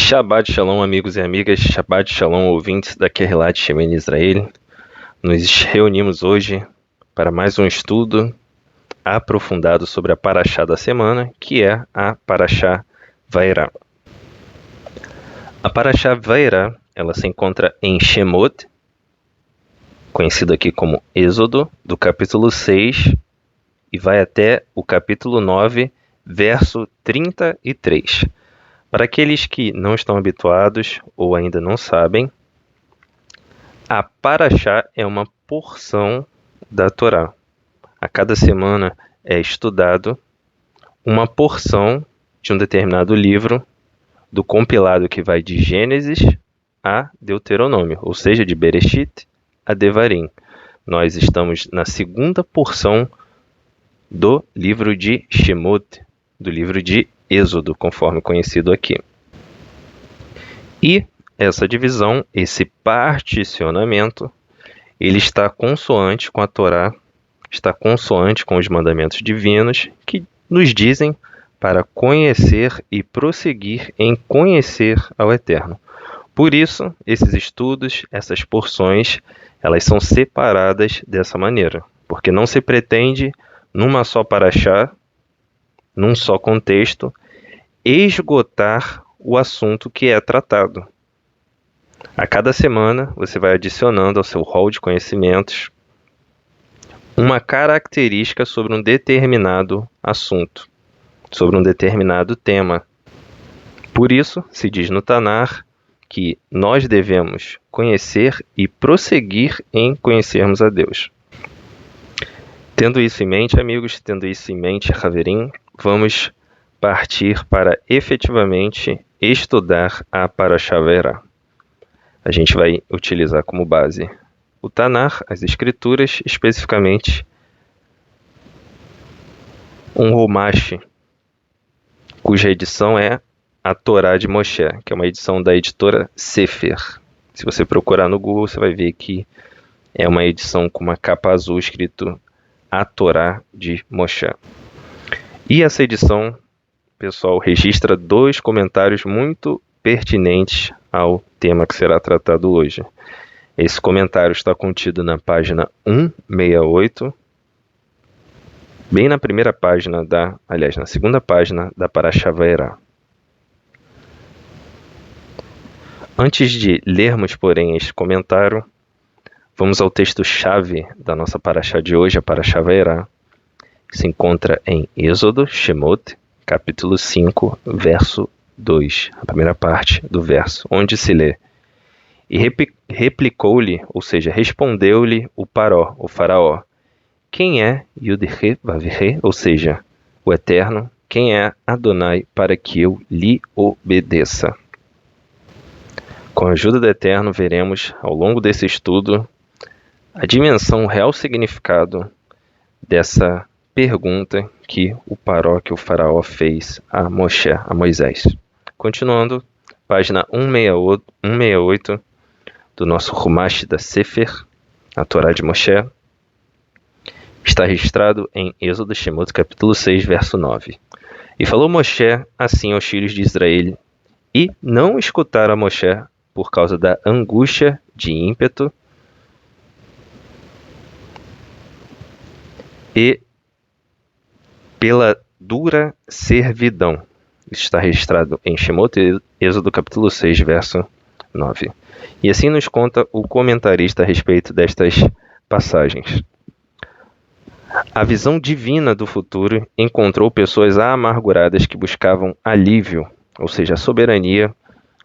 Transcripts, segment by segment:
Shabbat Shalom, amigos e amigas, Shabbat Shalom, ouvintes da Kerilat Shemen Israel. Nos reunimos hoje para mais um estudo aprofundado sobre a Parashá da semana, que é a Parashá Vairá. A Parashá Vairá, ela se encontra em Shemot, conhecido aqui como Êxodo, do capítulo 6, e vai até o capítulo 9, verso 33. Para aqueles que não estão habituados ou ainda não sabem, a Parashá é uma porção da Torá. A cada semana é estudado uma porção de um determinado livro do compilado que vai de Gênesis a Deuteronômio, ou seja, de Bereshit a Devarim. Nós estamos na segunda porção do livro de Shemot, do livro de Êxodo, conforme conhecido aqui. E essa divisão, esse particionamento, ele está consoante com a Torá, está consoante com os mandamentos divinos que nos dizem para conhecer e prosseguir em conhecer ao Eterno. Por isso, esses estudos, essas porções, elas são separadas dessa maneira, porque não se pretende, numa só parashá, num só contexto, esgotar o assunto que é tratado. A cada semana, você vai adicionando ao seu rol de conhecimentos uma característica sobre um determinado assunto, sobre um determinado tema. Por isso, se diz no Tanar que nós devemos conhecer e prosseguir em conhecermos a Deus. Tendo isso em mente, amigos, tendo isso em mente, Haverim, vamos partir para efetivamente estudar a Parashá Vairá. A gente vai utilizar como base o Tanar, as Escrituras, especificamente um Rumash, cuja edição é a Torá de Moshe, que é uma edição da editora Sefer. Se você procurar no Google, você vai ver que é uma edição com uma capa azul escrito a Torá de Moshe. E essa edição, pessoal, registra dois comentários muito pertinentes ao tema que será tratado hoje. Esse comentário está contido na página 168, bem na primeira página na segunda página da Parashá Vairá. Antes de lermos, porém, este comentário, vamos ao texto-chave da nossa Parashá de hoje, a Parashá Vairá, que se encontra em Êxodo, Shemot, capítulo 5, verso 2, a primeira parte do verso, onde se lê: E replicou-lhe, ou seja, respondeu-lhe o Paró, o faraó: Quem é Yud-He Vav-He, ou seja, o Eterno, quem é Adonai, para que eu lhe obedeça? Com a ajuda do Eterno, veremos, ao longo desse estudo, a dimensão, o real significado dessa pergunta que o Paró, que o faraó fez a Moshe, a Moisés. Continuando, página 168 do nosso Rumash da Sefer, a Torá de Moshe, está registrado em Êxodo, Shemot, capítulo 6, verso 9. E falou Moshe assim aos filhos de Israel, e não escutaram a Moshe por causa da angústia de ímpeto e pela dura servidão. Isso está registrado em Shemot, Êxodo, capítulo 6, verso 9. E assim nos conta o comentarista a respeito destas passagens. A visão divina do futuro encontrou pessoas amarguradas que buscavam alívio, ou seja, a soberania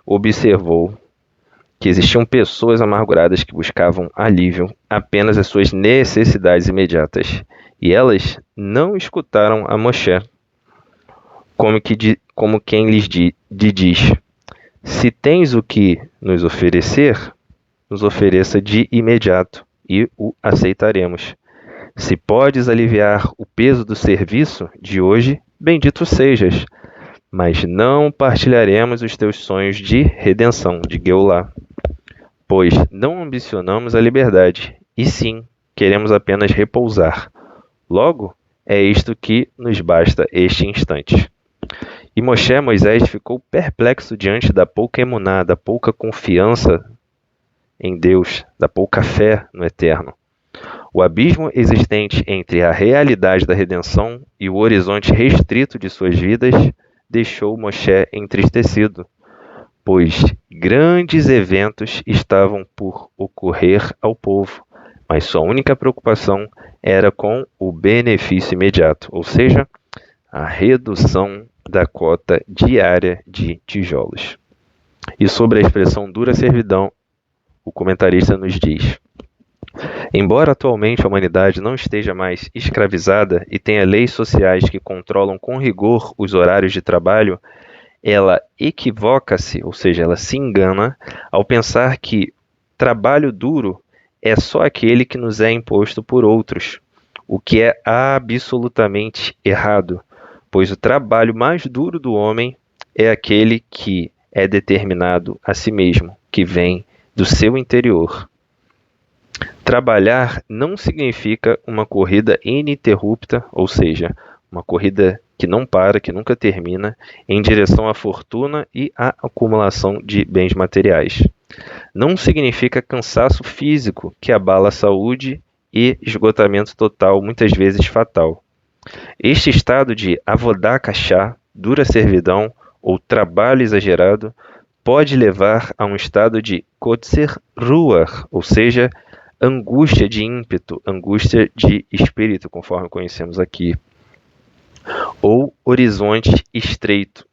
observou que existiam pessoas amarguradas que buscavam alívio apenas às suas necessidades imediatas. E elas não escutaram a Moshe, como quem lhes diz: Se tens o que nos oferecer, nos ofereça de imediato e o aceitaremos. Se podes aliviar o peso do serviço de hoje, bendito sejas, mas não partilharemos os teus sonhos de redenção, de Geulá, pois não ambicionamos a liberdade, e sim, queremos apenas repousar. Logo, é isto que nos basta este instante. E Moisés ficou perplexo diante da pouca emuná, da pouca confiança em Deus, da pouca fé no Eterno. O abismo existente entre a realidade da redenção e o horizonte restrito de suas vidas deixou Moshe entristecido, pois grandes eventos estavam por ocorrer ao povo, mas sua única preocupação era com o benefício imediato, ou seja, a redução da cota diária de tijolos. E sobre a expressão dura servidão, o comentarista nos diz: embora atualmente a humanidade não esteja mais escravizada e tenha leis sociais que controlam com rigor os horários de trabalho, ela equivoca-se, ou seja, ela se engana, ao pensar que trabalho duro é só aquele que nos é imposto por outros, o que é absolutamente errado, pois o trabalho mais duro do homem é aquele que é determinado a si mesmo, que vem do seu interior. Trabalhar não significa uma corrida ininterrupta, ou seja, uma corrida que não para, que nunca termina, em direção à fortuna e à acumulação de bens materiais. Não significa cansaço físico que abala a saúde e esgotamento total, muitas vezes fatal. Este estado de avodá kashá, dura servidão ou trabalho exagerado, pode levar a um estado de kotzer ruach, ou seja, angústia de ímpeto, angústia de espírito, conforme conhecemos aqui, ou horizonte estreito,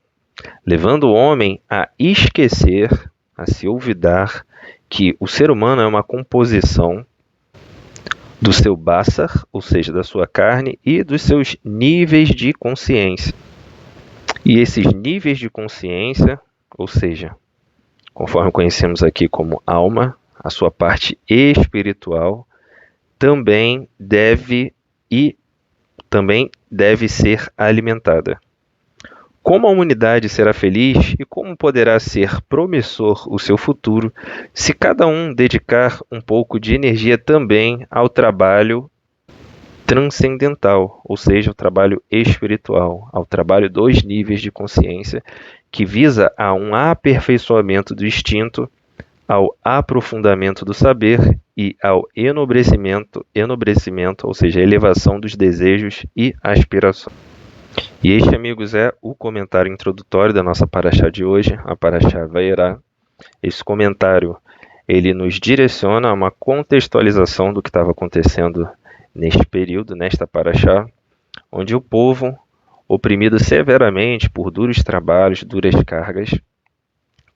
levando o homem a esquecer, a se olvidar que o ser humano é uma composição do seu basar, ou seja, da sua carne, e dos seus níveis de consciência. E esses níveis de consciência, ou seja, conforme conhecemos aqui como alma, a sua parte espiritual, também deve ser alimentada. Como a humanidade será feliz e como poderá ser promissor o seu futuro se cada um dedicar um pouco de energia também ao trabalho transcendental, ou seja, o trabalho espiritual, ao trabalho dos níveis de consciência, que visa a um aperfeiçoamento do instinto, ao aprofundamento do saber e ao enobrecimento, ou seja, a elevação dos desejos e aspirações. E este, amigos, é o comentário introdutório da nossa paraxá de hoje, a paraxá Vaierá. Esse comentário, ele nos direciona a uma contextualização do que estava acontecendo neste período, nesta paraxá, onde o povo, oprimido severamente por duros trabalhos, duras cargas,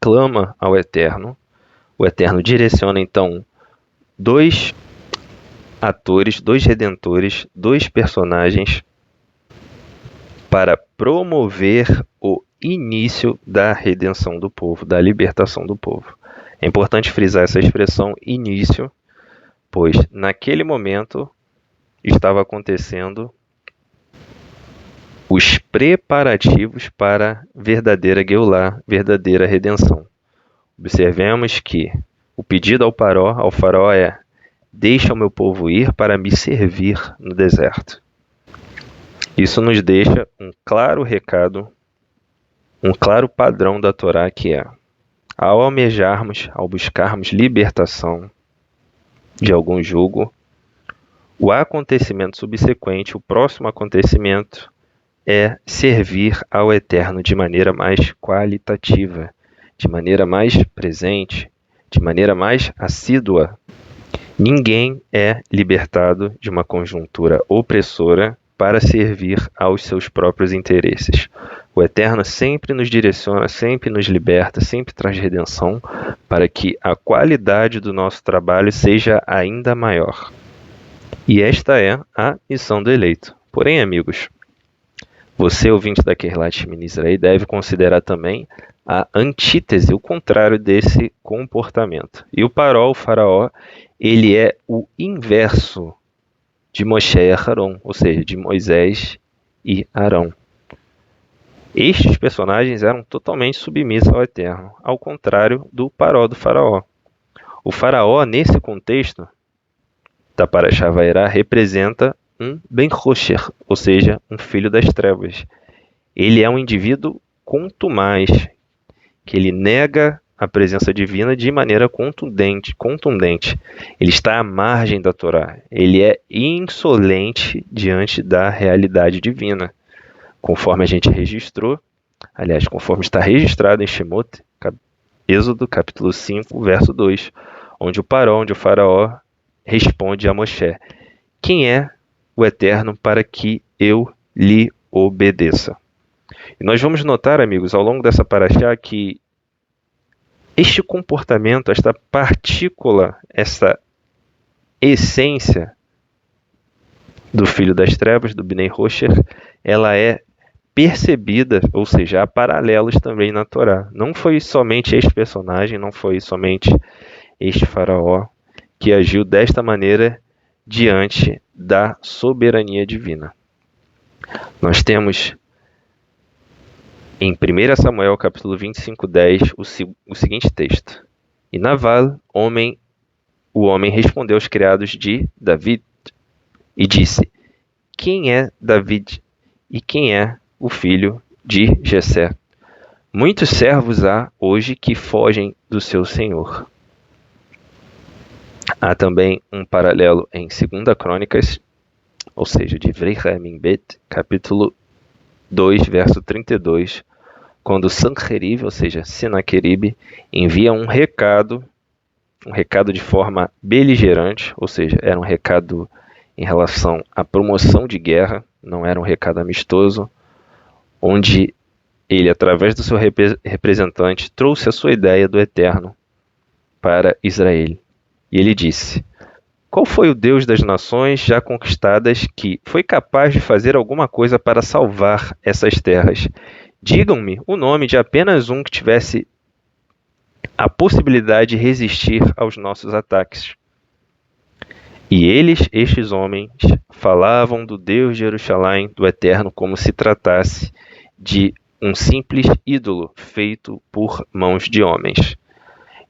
clama ao Eterno. O Eterno direciona, então, dois atores, dois redentores, dois personagens para promover o início da redenção do povo, da libertação do povo. É importante frisar essa expressão início, pois naquele momento estava acontecendo os preparativos para verdadeira Geulá, verdadeira redenção. Observemos que o pedido ao faraó é: deixa o meu povo ir para me servir no deserto. Isso nos deixa um claro recado, um claro padrão da Torá, que é: ao almejarmos, ao buscarmos libertação de algum jugo, o acontecimento subsequente, o próximo acontecimento, é servir ao Eterno de maneira mais qualitativa, de maneira mais presente, de maneira mais assídua. Ninguém é libertado de uma conjuntura opressora para servir aos seus próprios interesses. O Eterno sempre nos direciona, sempre nos liberta, sempre traz redenção para que a qualidade do nosso trabalho seja ainda maior. E esta é a missão do eleito. Porém, amigos, você, ouvinte da Keilat Ministra, deve considerar também a antítese, o contrário desse comportamento. E o faraó, ele é o inverso de Moshe e Aharon, ou seja, de Moisés e Arão. Estes personagens eram totalmente submissos ao Eterno, ao contrário do faraó. O faraó, nesse contexto da Paraxá Vaierá, representa um Ben Rocher, ou seja, um filho das trevas. Ele é um indivíduo quanto mais que ele nega a presença divina de maneira contundente. Ele está à margem da Torá. Ele é insolente diante da realidade divina. Conforme a gente registrou, aliás, conforme está registrado em Shemot, Êxodo, capítulo 5, verso 2, onde o faraó responde a Moshe: quem é o Eterno para que eu lhe obedeça? E nós vamos notar, amigos, ao longo dessa paraxá, que este comportamento, esta partícula, essa essência do filho das trevas, do Bnei Rocher, ela é percebida, ou seja, há paralelos também na Torá. Não foi somente este personagem, não foi somente este faraó que agiu desta maneira diante da soberania divina. Nós temos em 1 Samuel, capítulo 25:10, o seguinte texto: E Naval, o homem respondeu aos criados de David e disse: quem é David e quem é o filho de Jessé? Muitos servos há hoje que fogem do seu senhor. Há também um paralelo em 2 Crônicas, ou seja, de Vrei-Hamimbet, capítulo 2, verso 32, quando Sanherib, ou seja, Senaqueribe, envia um recado de forma beligerante, ou seja, era um recado em relação à promoção de guerra, não era um recado amistoso, onde ele, através do seu representante, trouxe a sua ideia do Eterno para Israel. E ele disse: qual foi o Deus das nações já conquistadas que foi capaz de fazer alguma coisa para salvar essas terras? Digam-me o nome de apenas um que tivesse a possibilidade de resistir aos nossos ataques. E estes homens, falavam do Deus de Jerusalém, do Eterno, como se tratasse de um simples ídolo feito por mãos de homens.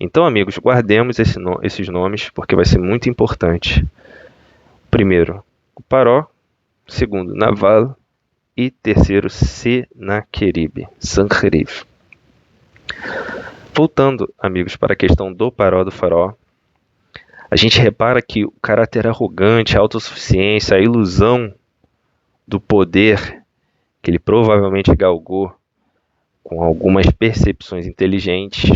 Então, amigos, guardemos esses nomes, porque vai ser muito importante. Primeiro, o Paró. Segundo, Naval. E terceiro, Senaqueribe, Sanherib. Voltando, amigos, para a questão do Paró, do faraó, a gente repara que o caráter arrogante, a autossuficiência, a ilusão do poder que ele provavelmente galgou com algumas percepções inteligentes,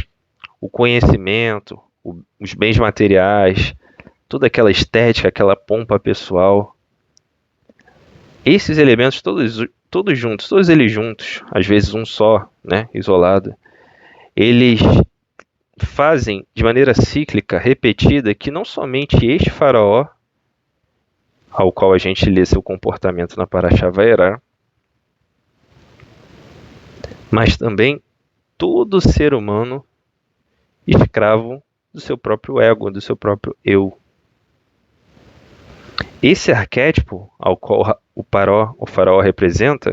o conhecimento, os bens materiais, toda aquela estética, aquela pompa pessoal, esses elementos todos juntos, todos eles juntos, às vezes um só, né, isolado, eles fazem de maneira cíclica, repetida, que não somente este faraó, ao qual a gente lê seu comportamento na Parashá Vaerá, mas também todo ser humano escravo do seu próprio ego, do seu próprio eu. Esse arquétipo ao qual o faraó representa,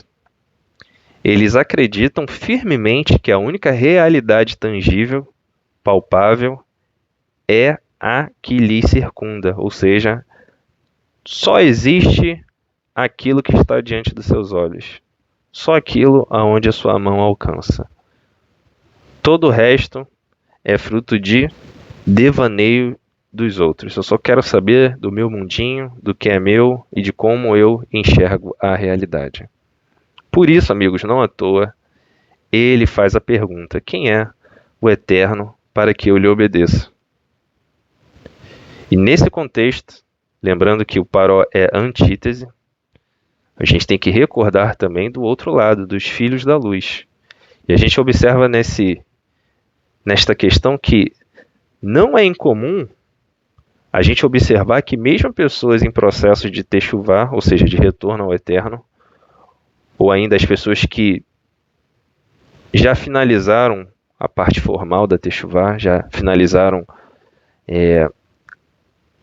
eles acreditam firmemente que a única realidade tangível, palpável, é a que lhe circunda, ou seja, só existe aquilo que está diante dos seus olhos, só aquilo aonde a sua mão alcança. Todo o resto é fruto de devaneio dos outros. Eu só quero saber do meu mundinho, do que é meu e de como eu enxergo a realidade. Por isso, amigos, não à toa, ele faz a pergunta: quem é o Eterno para que eu lhe obedeça? E nesse contexto, lembrando que o Paró é a antítese, a gente tem que recordar também do outro lado, dos filhos da luz. E a gente observa nesta questão que não é incomum a gente observar que mesmo pessoas em processo de techuvá, ou seja, de retorno ao Eterno, ou ainda as pessoas que já finalizaram a parte formal da techuvá, já finalizaram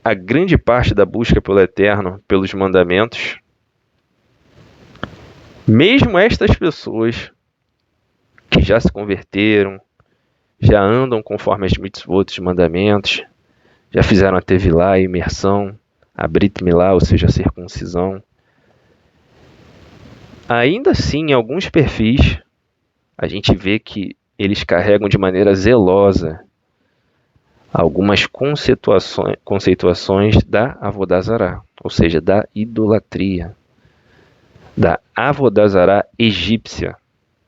a grande parte da busca pelo Eterno, pelos mandamentos, mesmo estas pessoas que já se converteram, já andam conforme as mitzvot, os mandamentos, já fizeram a tevilá, a imersão, a brit milá, ou seja, a circuncisão. Ainda assim, em alguns perfis, a gente vê que eles carregam de maneira zelosa algumas conceituações da Avodazará, ou seja, da idolatria, da Avodazará egípcia,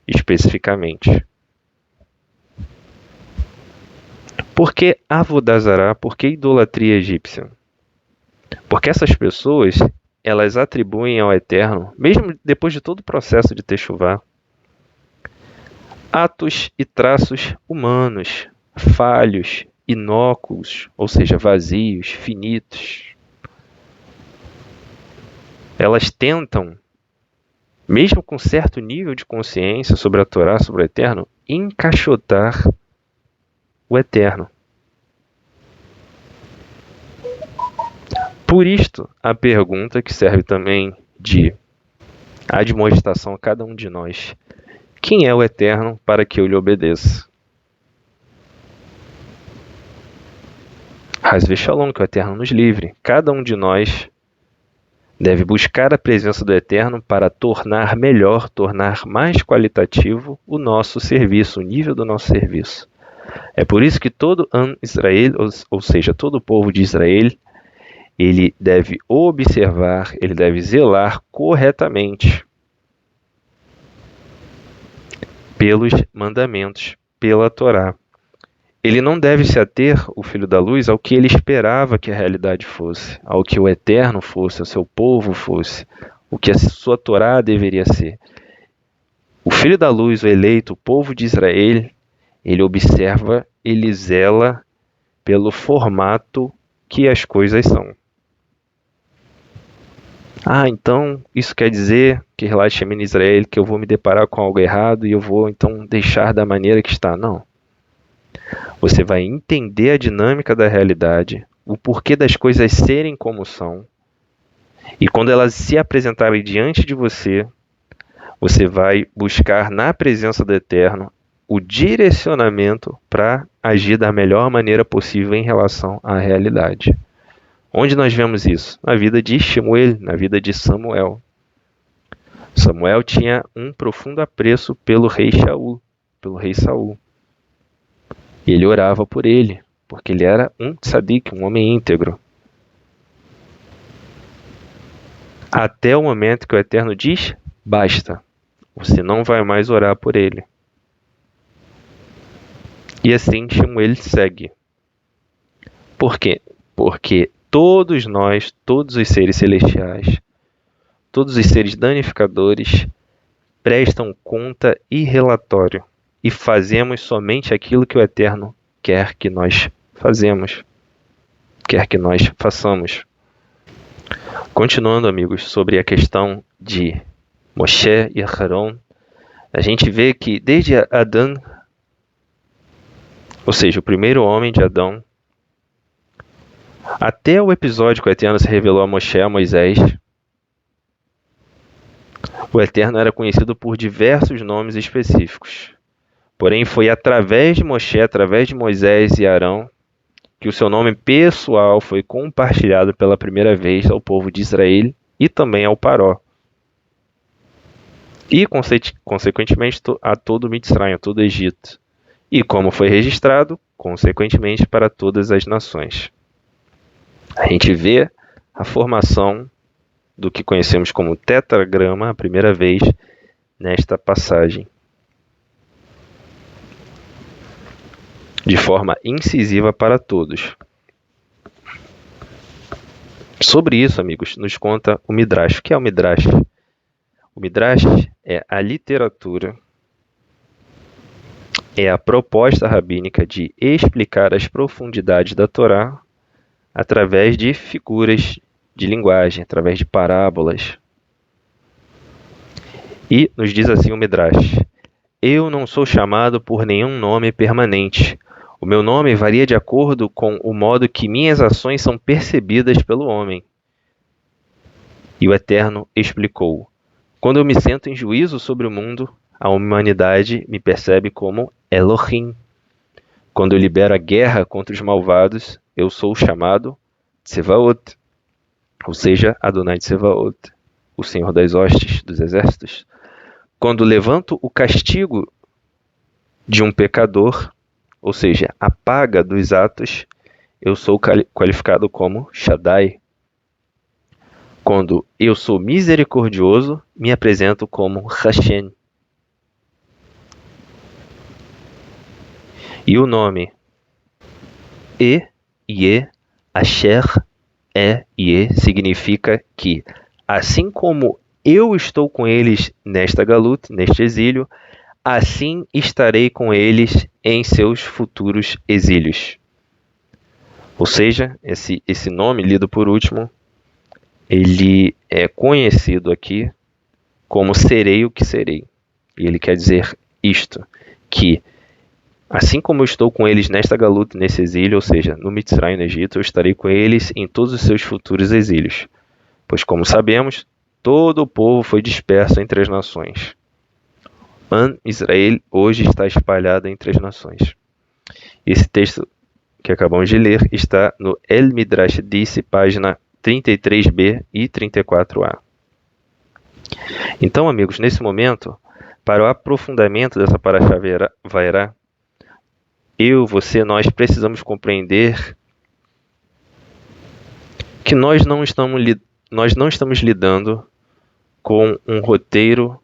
especificamente. Por que Avodazará? Por que idolatria egípcia? Porque essas pessoas, elas atribuem ao Eterno, mesmo depois de todo o processo de Techuvá, atos e traços humanos, falhos, inócuos, ou seja, vazios, finitos. Elas tentam, mesmo com certo nível de consciência sobre a Torá, sobre o Eterno, encaixotar o Eterno. Por isto, a pergunta que serve também de admoestação a cada um de nós: quem é o Eterno para que eu lhe obedeça? Hasve Shalom, que o Eterno nos livre. Cada um de nós deve buscar a presença do Eterno para tornar melhor, tornar mais qualitativo o nosso serviço, o nível do nosso serviço. É por isso que todo Israel, ou seja, todo o povo de Israel, ele deve observar, ele deve zelar corretamente pelos mandamentos, pela Torá. Ele não deve se ater, o Filho da Luz, ao que ele esperava que a realidade fosse, ao que o Eterno fosse, ao seu povo fosse, o que a sua Torá deveria ser. O Filho da Luz, o eleito, o povo de Israel, ele observa, ele zela pelo formato que as coisas são. Então isso quer dizer que relaxa em Israel, que eu vou me deparar com algo errado e eu vou então deixar da maneira que está. Não. Você vai entender a dinâmica da realidade, o porquê das coisas serem como são, e quando elas se apresentarem diante de você, você vai buscar na presença do Eterno o direcionamento para agir da melhor maneira possível em relação à realidade. Onde nós vemos isso? Na vida de Shemuel, na vida de Samuel. Samuel tinha um profundo apreço pelo rei Saul. E ele orava por ele, porque ele era um tzadik, um homem íntegro. Até o momento que o Eterno diz, basta. Você não vai mais orar por ele. E assim Shemuel segue. Por quê? Porque todos nós, todos os seres celestiais, todos os seres danificadores, prestam conta e relatório. E fazemos somente aquilo que o Eterno quer que nós façamos. Continuando, amigos, sobre a questão de Moshe e Aharon, a gente vê que desde Adão, ou seja, o primeiro homem de Adão, até o episódio que o Eterno se revelou a Moshe, a Moisés, o Eterno era conhecido por diversos nomes específicos. Porém, foi através de Moshe, através de Moisés e Arão, que o seu nome pessoal foi compartilhado pela primeira vez ao povo de Israel e também ao Paró. E, consequentemente, a todo o Mitzrayim, a todo o Egito. E como foi registrado, consequentemente, para todas as nações. A gente vê a formação do que conhecemos como tetragrama a primeira vez nesta passagem, de forma incisiva para todos. Sobre isso, amigos, nos conta o Midrash. O que é o Midrash? O Midrash é a literatura, é a proposta rabínica de explicar as profundidades da Torá através de figuras de linguagem, através de parábolas. E nos diz assim o Midrash: eu não sou chamado por nenhum nome permanente. O meu nome varia de acordo com o modo que minhas ações são percebidas pelo homem. E o Eterno explicou: quando eu me sento em juízo sobre o mundo, a humanidade me percebe como Elohim. Quando eu libero a guerra contra os malvados, eu sou chamado Tsevaot, ou seja, Adonai Tsevaot, o Senhor das hostes, dos exércitos. Quando levanto o castigo de um pecador, ou seja, a paga dos atos, eu sou qualificado como Shaddai. Quando eu sou misericordioso, me apresento como Hashem. E o nome Ye, Asher, Ye, significa que, assim como eu estou com eles nesta galut, neste exílio, assim estarei com eles em seus futuros exílios. Ou seja, esse nome, lido por último, ele é conhecido aqui como serei o que serei. E ele quer dizer isto, que assim como eu estou com eles nesta galuta, nesse exílio, ou seja, no Mitzrayim, no Egito, eu estarei com eles em todos os seus futuros exílios. Pois, como sabemos, todo o povo foi disperso entre as nações. Israel hoje está espalhado entre as nações. Esse texto que acabamos de ler está no El Midrash Disse, página 33b e 34a. Então, amigos, nesse momento, para o aprofundamento dessa Parashá Vairá, nós precisamos compreender que nós não estamos lidando com um roteiro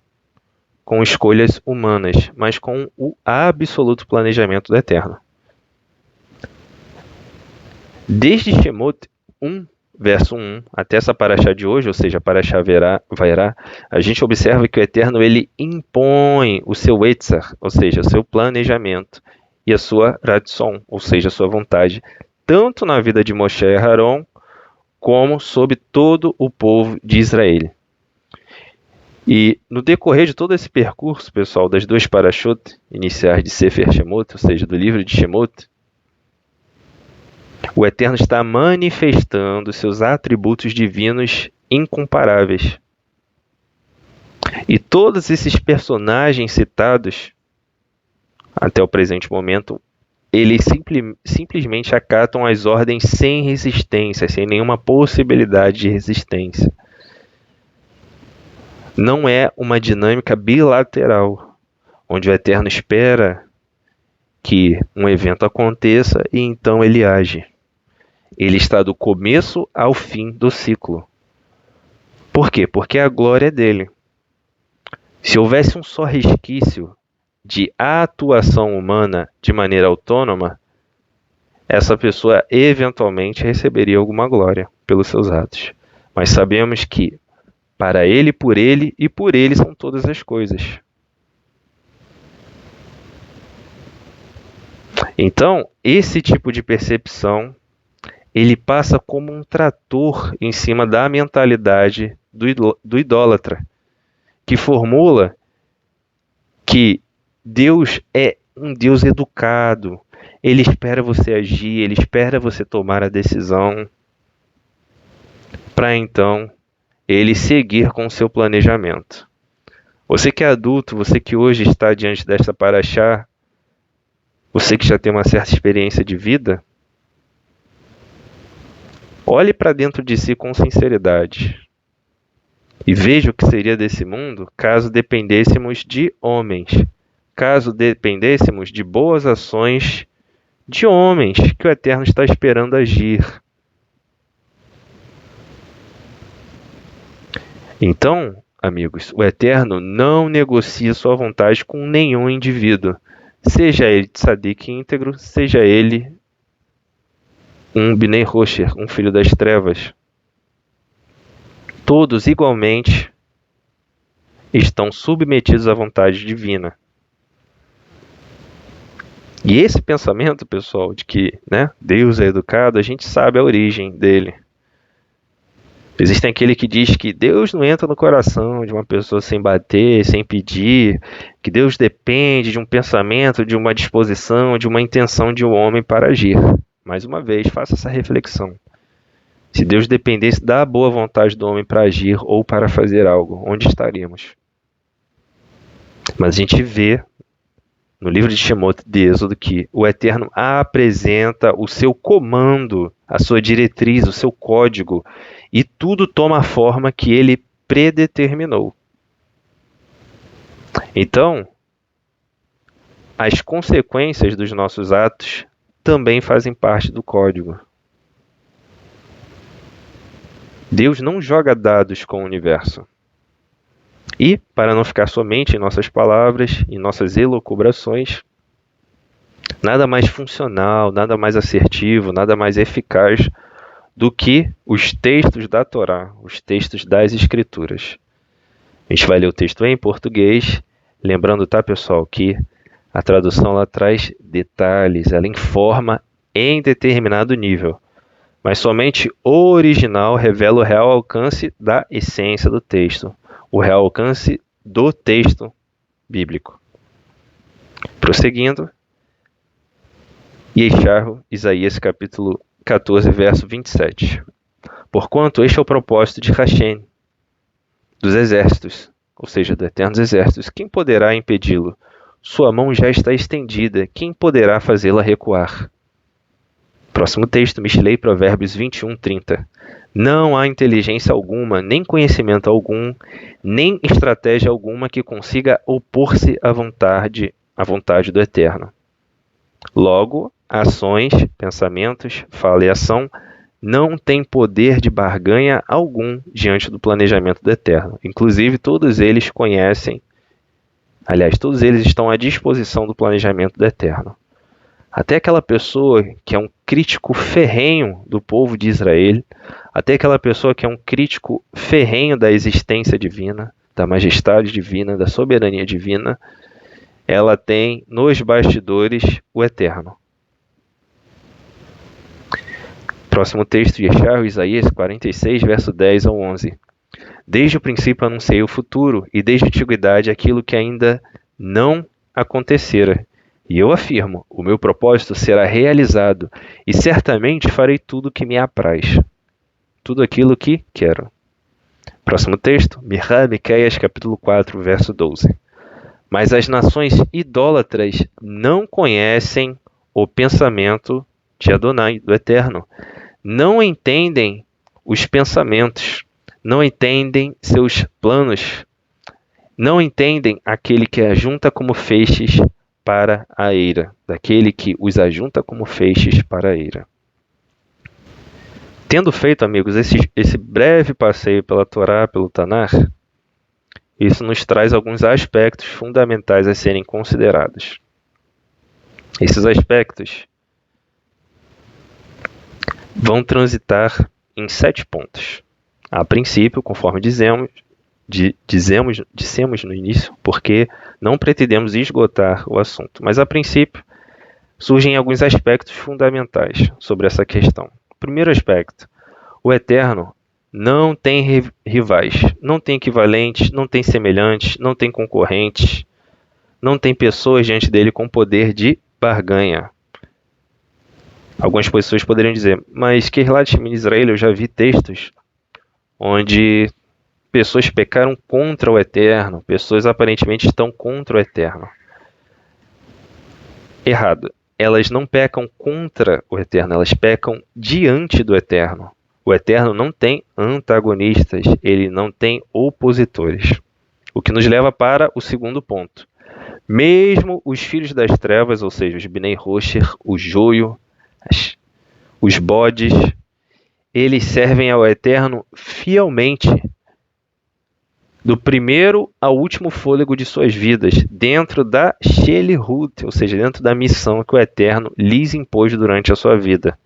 com escolhas humanas, mas com o absoluto planejamento do Eterno. Desde Shemot 1, verso 1, até essa Parashá de hoje, ou seja, a Parashá Vairá, a gente observa que o Eterno ele impõe o seu Etzar, ou seja, o seu planejamento, e a sua Ratzon, ou seja, a sua vontade, tanto na vida de Moshe e Aharon, como sobre todo o povo de Israel. E no decorrer de todo esse percurso, pessoal, das duas parashot iniciais de Sefer Shemot, ou seja, do livro de Shemot, o Eterno está manifestando seus atributos divinos incomparáveis. E todos esses personagens citados, até o presente momento, eles simplesmente acatam as ordens sem resistência, sem nenhuma possibilidade de resistência. Não é uma dinâmica bilateral, onde o Eterno espera que um evento aconteça e então ele age. Ele está do começo ao fim do ciclo. Por quê? Porque a glória é dele. Se houvesse um só resquício de atuação humana de maneira autônoma, essa pessoa eventualmente receberia alguma glória pelos seus atos. Mas sabemos que para ele, por ele e por ele são todas as coisas. Então, esse tipo de percepção, ele passa como um trator em cima da mentalidade do idólatra, que formula que Deus é um Deus educado, ele espera você agir, ele espera você tomar a decisão, para então ele seguir com o seu planejamento. Você que é adulto, você que hoje está diante desta Parashá, você que já tem uma certa experiência de vida, olhe para dentro de si com sinceridade e veja o que seria desse mundo caso dependêssemos de homens, caso dependêssemos de boas ações de homens que o Eterno está esperando agir. Então, amigos, o Eterno não negocia sua vontade com nenhum indivíduo, seja ele tzadik íntegro, seja ele um Bnei Rosher, um filho das trevas. Todos igualmente estão submetidos à vontade divina. E esse pensamento, pessoal, de que Deus é educado, a gente sabe a origem dele. Existe aquele que diz que Deus não entra no coração de uma pessoa sem bater, sem pedir, que Deus depende de um pensamento, de uma disposição, de uma intenção de um homem para agir. Mais uma vez, faça essa reflexão. Se Deus dependesse da boa vontade do homem para agir ou para fazer algo, onde estaríamos? Mas a gente vê no livro de Shemot, de Êxodo, que o Eterno apresenta o seu comando, a sua diretriz, o seu código, e tudo toma a forma que ele predeterminou. Então, as consequências dos nossos atos também fazem parte do código. Deus não joga dados com o universo. E, para não ficar somente em nossas palavras, em nossas elucubrações, nada mais funcional, nada mais assertivo, nada mais eficaz do que os textos da Torá, os textos das Escrituras. A gente vai ler o texto em português, lembrando, tá, pessoal, que a tradução lá traz detalhes, ela informa em determinado nível, mas somente o original revela o real alcance da essência do texto, o real alcance do texto bíblico. Prosseguindo, Yeshayahu, Isaías capítulo 14, verso 27. Porquanto este é o propósito de Hashem, dos exércitos, ou seja, do Eterno dos Exércitos, quem poderá impedi-lo? Sua mão já está estendida, quem poderá fazê-la recuar? Próximo texto, Mishlei, Provérbios 21, 30. Não há inteligência alguma, nem conhecimento algum, nem estratégia alguma que consiga opor-se à vontade do Eterno. Logo, ações, pensamentos, fala e ação não têm poder de barganha algum diante do planejamento do Eterno. Inclusive, todos eles conhecem, aliás, todos eles estão à disposição do planejamento do Eterno. Até aquela pessoa que é um crítico ferrenho do povo de Israel, até aquela pessoa que é um crítico ferrenho da existência divina, da majestade divina, da soberania divina, ela tem nos bastidores o Eterno. Próximo texto, Yeshayahu, Isaías 46, verso 10 ao 11. Desde o princípio anunciei o futuro, e desde a antiguidade aquilo que ainda não acontecera. E eu afirmo, o meu propósito será realizado, e certamente farei tudo o que me apraz. Tudo aquilo que quero. Próximo texto, Miqueias, capítulo 4, verso 12. Mas as nações idólatras não conhecem o pensamento de Adonai, do Eterno. Não entendem os pensamentos, não entendem seus planos, não entendem aquele que ajunta como feixes para a eira, daquele que os ajunta como feixes para a eira. Tendo feito, amigos, esse breve passeio pela Torá, pelo Tanar, isso nos traz alguns aspectos fundamentais a serem considerados. Esses aspectos vão transitar em 7 pontos. A princípio, conforme dissemos no início, porque não pretendemos esgotar o assunto, mas a princípio surgem alguns aspectos fundamentais sobre essa questão. Primeiro aspecto, o Eterno não tem rivais, não tem equivalentes, não tem semelhantes, não tem concorrentes, não tem pessoas diante dele com poder de barganha. Algumas pessoas poderiam dizer, mas Keilat Israel, eu já vi textos onde pessoas pecaram contra o Eterno, pessoas aparentemente estão contra o Eterno. Errado. Elas não pecam contra o Eterno, elas pecam diante do Eterno. O Eterno não tem antagonistas, ele não tem opositores. O que nos leva para o segundo ponto. Mesmo os filhos das trevas, ou seja, os Bnei Rosher, o joio, os bodes, eles servem ao Eterno fielmente, do primeiro ao último fôlego de suas vidas, dentro da Shelihut, ou seja, dentro da missão que o Eterno lhes impôs durante a sua vida.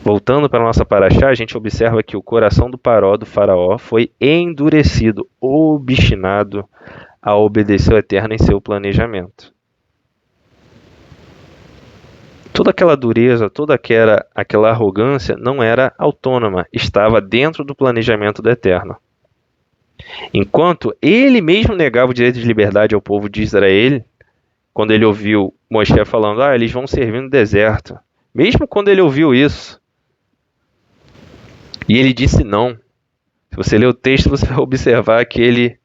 Voltando para a nossa paraxá, a gente observa que o coração do faraó, foi endurecido, obstinado a obedecer ao Eterno em seu planejamento. Toda aquela dureza, toda aquela arrogância não era autônoma, estava dentro do planejamento do Eterno. Enquanto ele mesmo negava o direito de liberdade ao povo de Israel, quando ele ouviu Moshe falando, eles vão servir no deserto. Mesmo quando ele ouviu isso, e ele disse não. Se você ler o texto, você vai observar que ele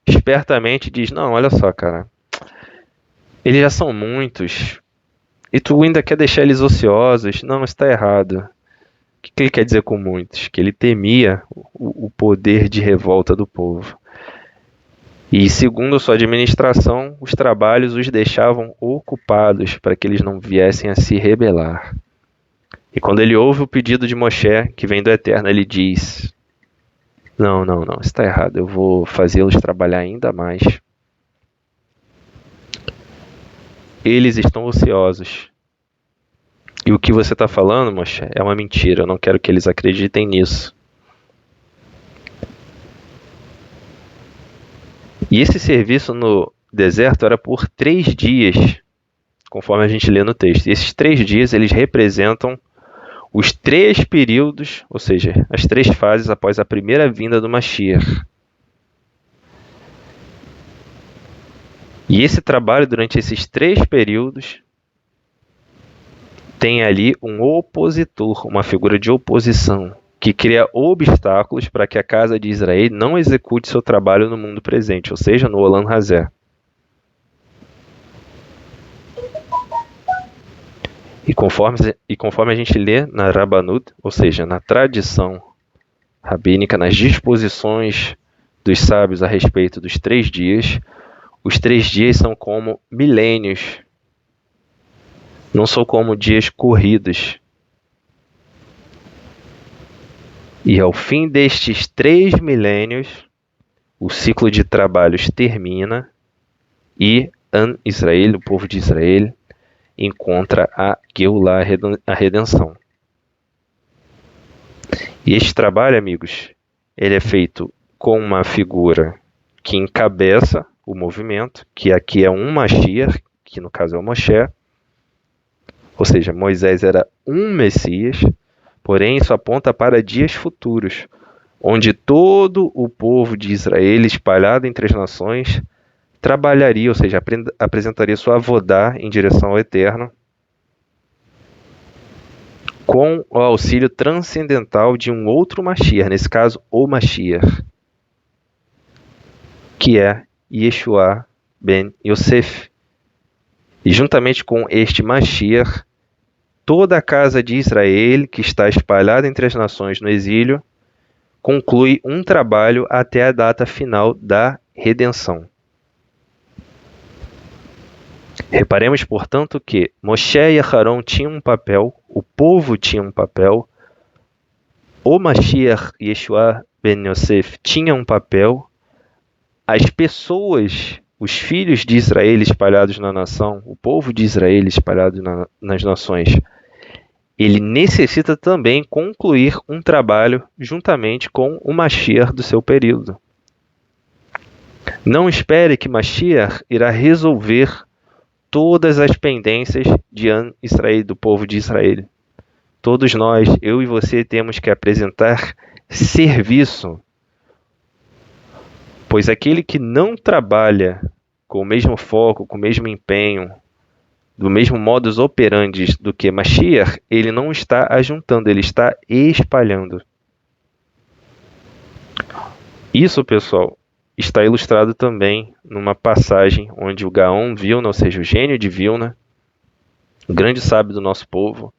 espertamente diz, não, olha só, cara, eles já são muitos, e tu ainda quer deixar eles ociosos? Não, está errado. O que ele quer dizer com muitos? Que ele temia o poder de revolta do povo. E, segundo a sua administração, os trabalhos os deixavam ocupados para que eles não viessem a se rebelar. E quando ele ouve o pedido de Moshe, que vem do Eterno, ele diz: não, isso está errado, eu vou fazê-los trabalhar ainda mais. Eles estão ociosos. E o que você está falando, Moshe, é uma mentira, eu não quero que eles acreditem nisso. E esse serviço no deserto era por 3 dias, conforme a gente lê no texto. E esses 3 dias, eles representam os 3 períodos, ou seja, as 3 fases após a primeira vinda do Mashiach. E esse trabalho, durante esses 3 períodos, tem ali um opositor, uma figura de oposição, que cria obstáculos para que a casa de Israel não execute seu trabalho no mundo presente, ou seja, no Olam Hazé. E conforme a gente lê na Rabbanut, ou seja, na tradição rabínica, nas disposições dos sábios a respeito dos 3 dias, os 3 dias são como milênios, não são como dias corridos. E ao fim destes 3 milênios, o ciclo de trabalhos termina e Israel, o povo de Israel, encontra a Geulah, a redenção. E este trabalho, amigos, ele é feito com uma figura que encabeça o movimento, que aqui é um Mashiach, que no caso é o Moshe, ou seja, Moisés era um Messias, porém isso aponta para dias futuros, onde todo o povo de Israel, espalhado entre as nações, trabalharia, ou seja, apresentaria sua avodá em direção ao Eterno, com o auxílio transcendental de um outro Mashiach, nesse caso, o Mashiach, que é Yeshua ben Yosef. E juntamente com este Mashiach, toda a casa de Israel, que está espalhada entre as nações no exílio, conclui um trabalho até a data final da redenção. Reparemos, portanto, que Moshe e Aharon tinham um papel, o povo tinha um papel, o Mashiach Yeshua ben Yosef tinha um papel, as pessoas, os filhos de Israel espalhados na nação, o povo de Israel espalhado nas nações, ele necessita também concluir um trabalho juntamente com o Mashiach do seu período. Não espere que Mashiach irá resolver todas as pendências de Israel, do povo de Israel. Todos nós, eu e você, temos que apresentar serviço, pois aquele que não trabalha com o mesmo foco, com o mesmo empenho, do mesmo modus operandi do que Mashiach, ele não está ajuntando, ele está espalhando. Isso, pessoal, está ilustrado também numa passagem onde o Gaon Vilna, ou seja, o gênio de Vilna, o grande sábio do nosso povo,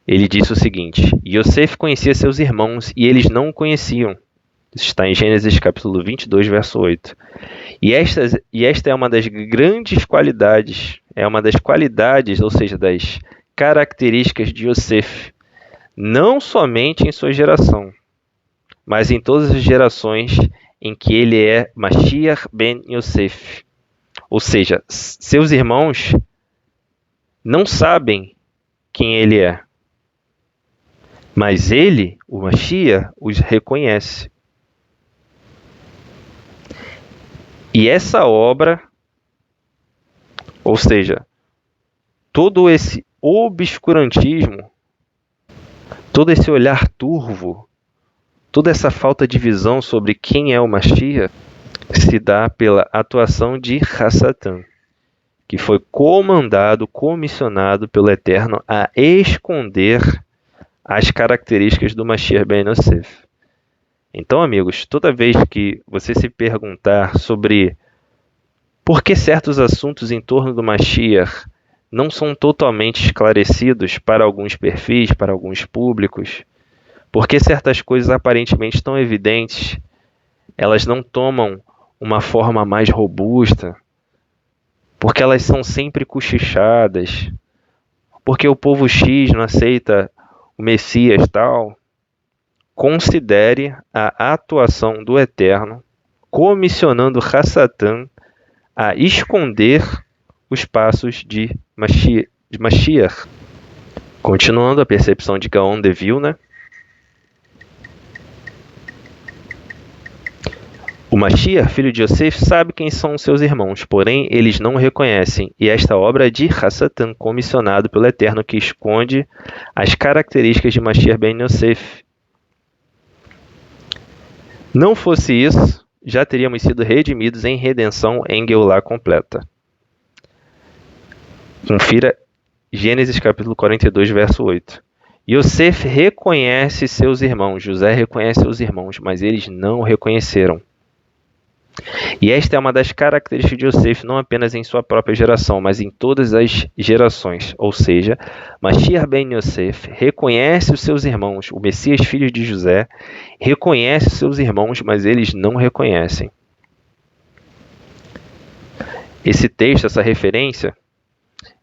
ele disse o seguinte: Yosef conhecia seus irmãos e eles não o conheciam. Isso está em Gênesis capítulo 22, verso 8. E esta é uma das grandes qualidades, ou seja, das características de Yosef, não somente em sua geração, mas em todas as gerações em que ele é Mashiach ben Yosef. Ou seja, seus irmãos não sabem quem ele é, mas ele, o Mashiach, os reconhece. E essa obra, ou seja, todo esse obscurantismo, todo esse olhar turvo, toda essa falta de visão sobre quem é o Mashiach, se dá pela atuação de Hassatan, que foi comissionado pelo Eterno a esconder as características do Mashiach ben Yosef. Então, amigos, toda vez que você se perguntar sobre por que certos assuntos em torno do Mashiach não são totalmente esclarecidos para alguns perfis, para alguns públicos, por que certas coisas aparentemente tão evidentes, elas não tomam uma forma mais robusta, porque elas são sempre cochichadas, porque o povo X não aceita o Messias tal. Considere a atuação do Eterno comissionando Hassatan a esconder os passos de Mashiach. Continuando a percepção de Gaon de Vilna, o Mashiach, filho de Yosef, sabe quem são seus irmãos, porém eles não o reconhecem, e esta obra é de Hassatan, comissionado pelo Eterno, que esconde as características de Mashiach ben Yosef. Não fosse isso, já teríamos sido redimidos em redenção em Geulah completa. Confira Gênesis capítulo 42, verso 8. Yosef reconhece seus irmãos, José reconhece seus irmãos, mas eles não o reconheceram. E esta é uma das características de Yosef, não apenas em sua própria geração, mas em todas as gerações. Ou seja, Mashiach ben Yosef reconhece os seus irmãos, o Messias filho de José, reconhece os seus irmãos, mas eles não reconhecem. Esse texto, essa referência,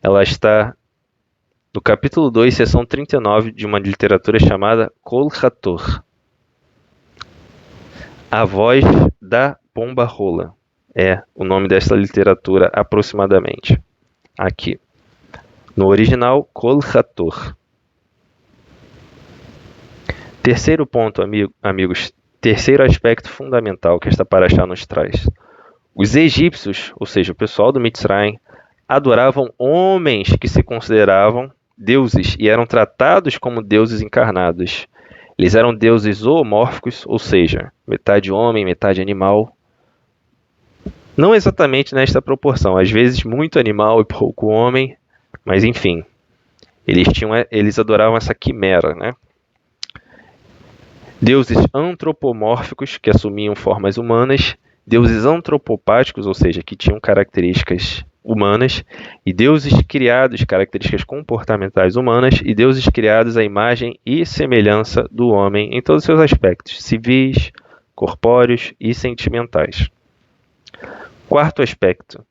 ela está no capítulo 2, seção 39 de uma literatura chamada Kol Hator. A voz da pomba rola é o nome desta literatura aproximadamente. Aqui. No original, Kol Hator. Terceiro ponto, amigos. Terceiro aspecto fundamental que esta paraxá nos traz. Os egípcios, ou seja, o pessoal do Mitzrayim, adoravam homens que se consideravam deuses e eram tratados como deuses encarnados. Eles eram deuses zoomórficos, ou seja, metade homem, metade animal. Não exatamente nesta proporção, às vezes muito animal e pouco homem, mas enfim, eles adoravam essa quimera, né? Deuses antropomórficos, que assumiam formas humanas, deuses antropopáticos, ou seja, que tinham características humanas, e deuses criados, características comportamentais humanas, e deuses criados à imagem e semelhança do homem em todos os seus aspectos, civis, corpóreos e sentimentais. Quarto aspecto.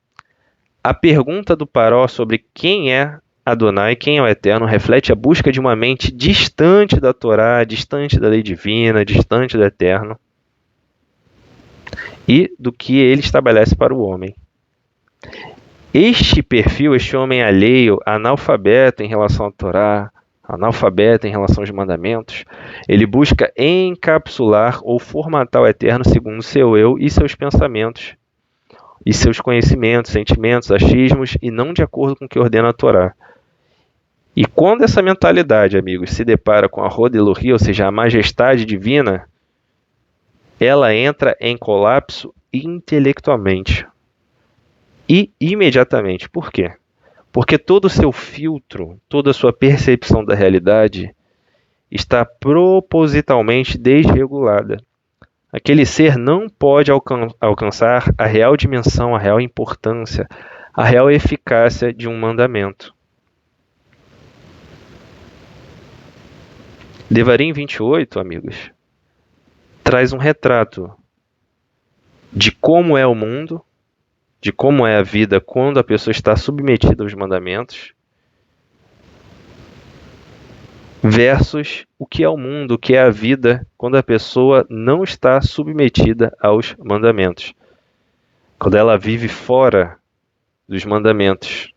A pergunta do Paró sobre quem é Adonai, quem é o Eterno, reflete a busca de uma mente distante da Torá, distante da lei divina, distante do Eterno e do que ele estabelece para o homem. Este perfil, este homem alheio, analfabeto em relação à Torá, analfabeto em relação aos mandamentos, ele busca encapsular ou formatar o Eterno segundo seu eu e seus pensamentos, e seus conhecimentos, sentimentos, achismos, e não de acordo com o que ordena a Torá. E quando essa mentalidade, amigos, se depara com a Hod Elohi, ou seja, a majestade divina, ela entra em colapso intelectualmente. E imediatamente. Por quê? Porque todo o seu filtro, toda a sua percepção da realidade está propositalmente desregulada. Aquele ser não pode alcançar a real dimensão, a real importância, a real eficácia de um mandamento. Devarim 28, amigos, traz um retrato de como é o mundo, de como é a vida quando a pessoa está submetida aos mandamentos, versus o que é o mundo, o que é a vida quando a pessoa não está submetida aos mandamentos. Quando ela vive fora dos mandamentos.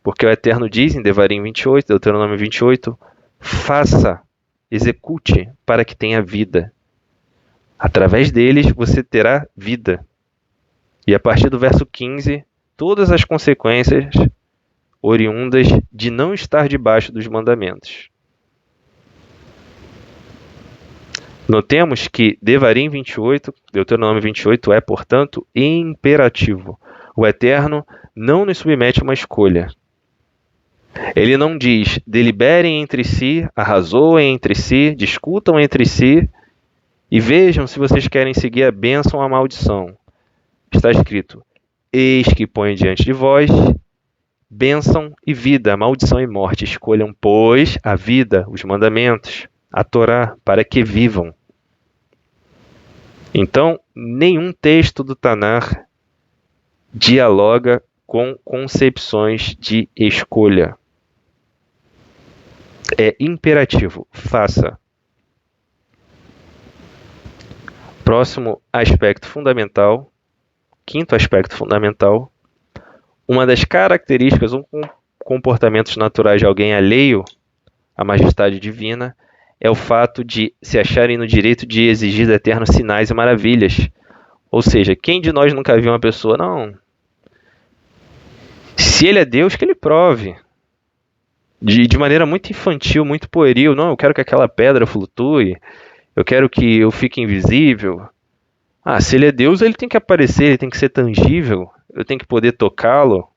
Porque o Eterno diz em Devarim 28, Deuteronômio 28, faça, execute para que tenha vida. Através deles você terá vida. E a partir do verso 15, todas as consequências oriundas de não estar debaixo dos mandamentos. Notemos que Devarim 28, Deuteronômio 28 é, portanto, imperativo. O Eterno não nos submete a uma escolha. Ele não diz, deliberem entre si, arrazoem entre si, discutam entre si e vejam se vocês querem seguir a bênção ou a maldição. Está escrito, eis que põe diante de vós bênção e vida, maldição e morte. Escolham, pois, a vida, os mandamentos, a Torá, para que vivam. Então, nenhum texto do Tanar dialoga com concepções de escolha. É imperativo, faça. Próximo aspecto fundamental, quinto aspecto fundamental, uma das características ou comportamentos naturais de alguém alheio à majestade divina é o fato de se acharem no direito de exigir do Eterno sinais e maravilhas. Ou seja, quem de nós nunca viu uma pessoa, não, se ele é Deus, que ele prove. De maneira muito infantil, muito pueril, não, eu quero que aquela pedra flutue, eu quero que eu fique invisível. Ah, se ele é Deus, ele tem que aparecer, ele tem que ser tangível, eu tenho que poder tocá-lo.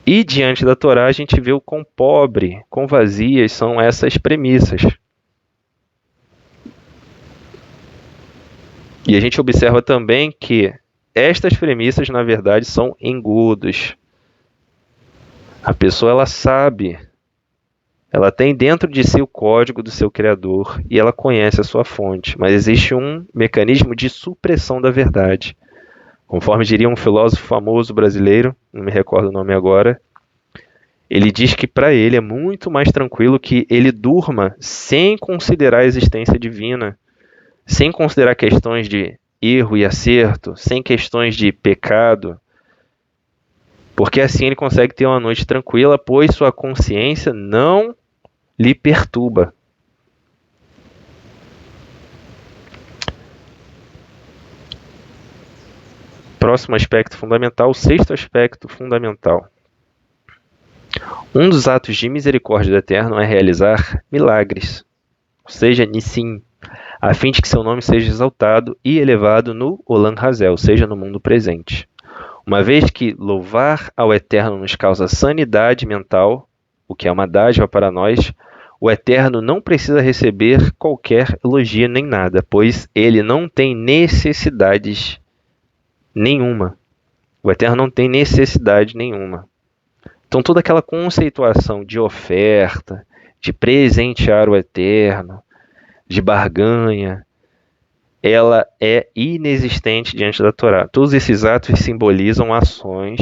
E diante da Torá a gente vê o quão pobre, quão vazias são essas premissas. E a gente observa também que estas premissas, na verdade, são engodos. A pessoa, ela sabe, ela tem dentro de si o código do seu Criador e ela conhece a sua fonte, mas existe um mecanismo de supressão da verdade. Conforme diria um filósofo famoso brasileiro, não me recordo o nome agora, ele diz que para ele é muito mais tranquilo que ele durma sem considerar a existência divina, sem considerar questões de erro e acerto, sem questões de pecado, porque assim ele consegue ter uma noite tranquila, pois sua consciência não lhe perturba. Próximo aspecto fundamental, o sexto aspecto fundamental. Um dos atos de misericórdia do Eterno é realizar milagres, ou seja, Nissim, a fim de que seu nome seja exaltado e elevado no Olam Hazé, ou seja, no mundo presente. Uma vez que louvar ao Eterno nos causa sanidade mental, o que é uma dádiva para nós, o Eterno não precisa receber qualquer elogio nem nada, pois ele não tem necessidades nenhuma. O Eterno não tem necessidade nenhuma. Então toda aquela conceituação de oferta, de presentear o Eterno, de barganha, ela é inexistente diante da Torá. Todos esses atos simbolizam ações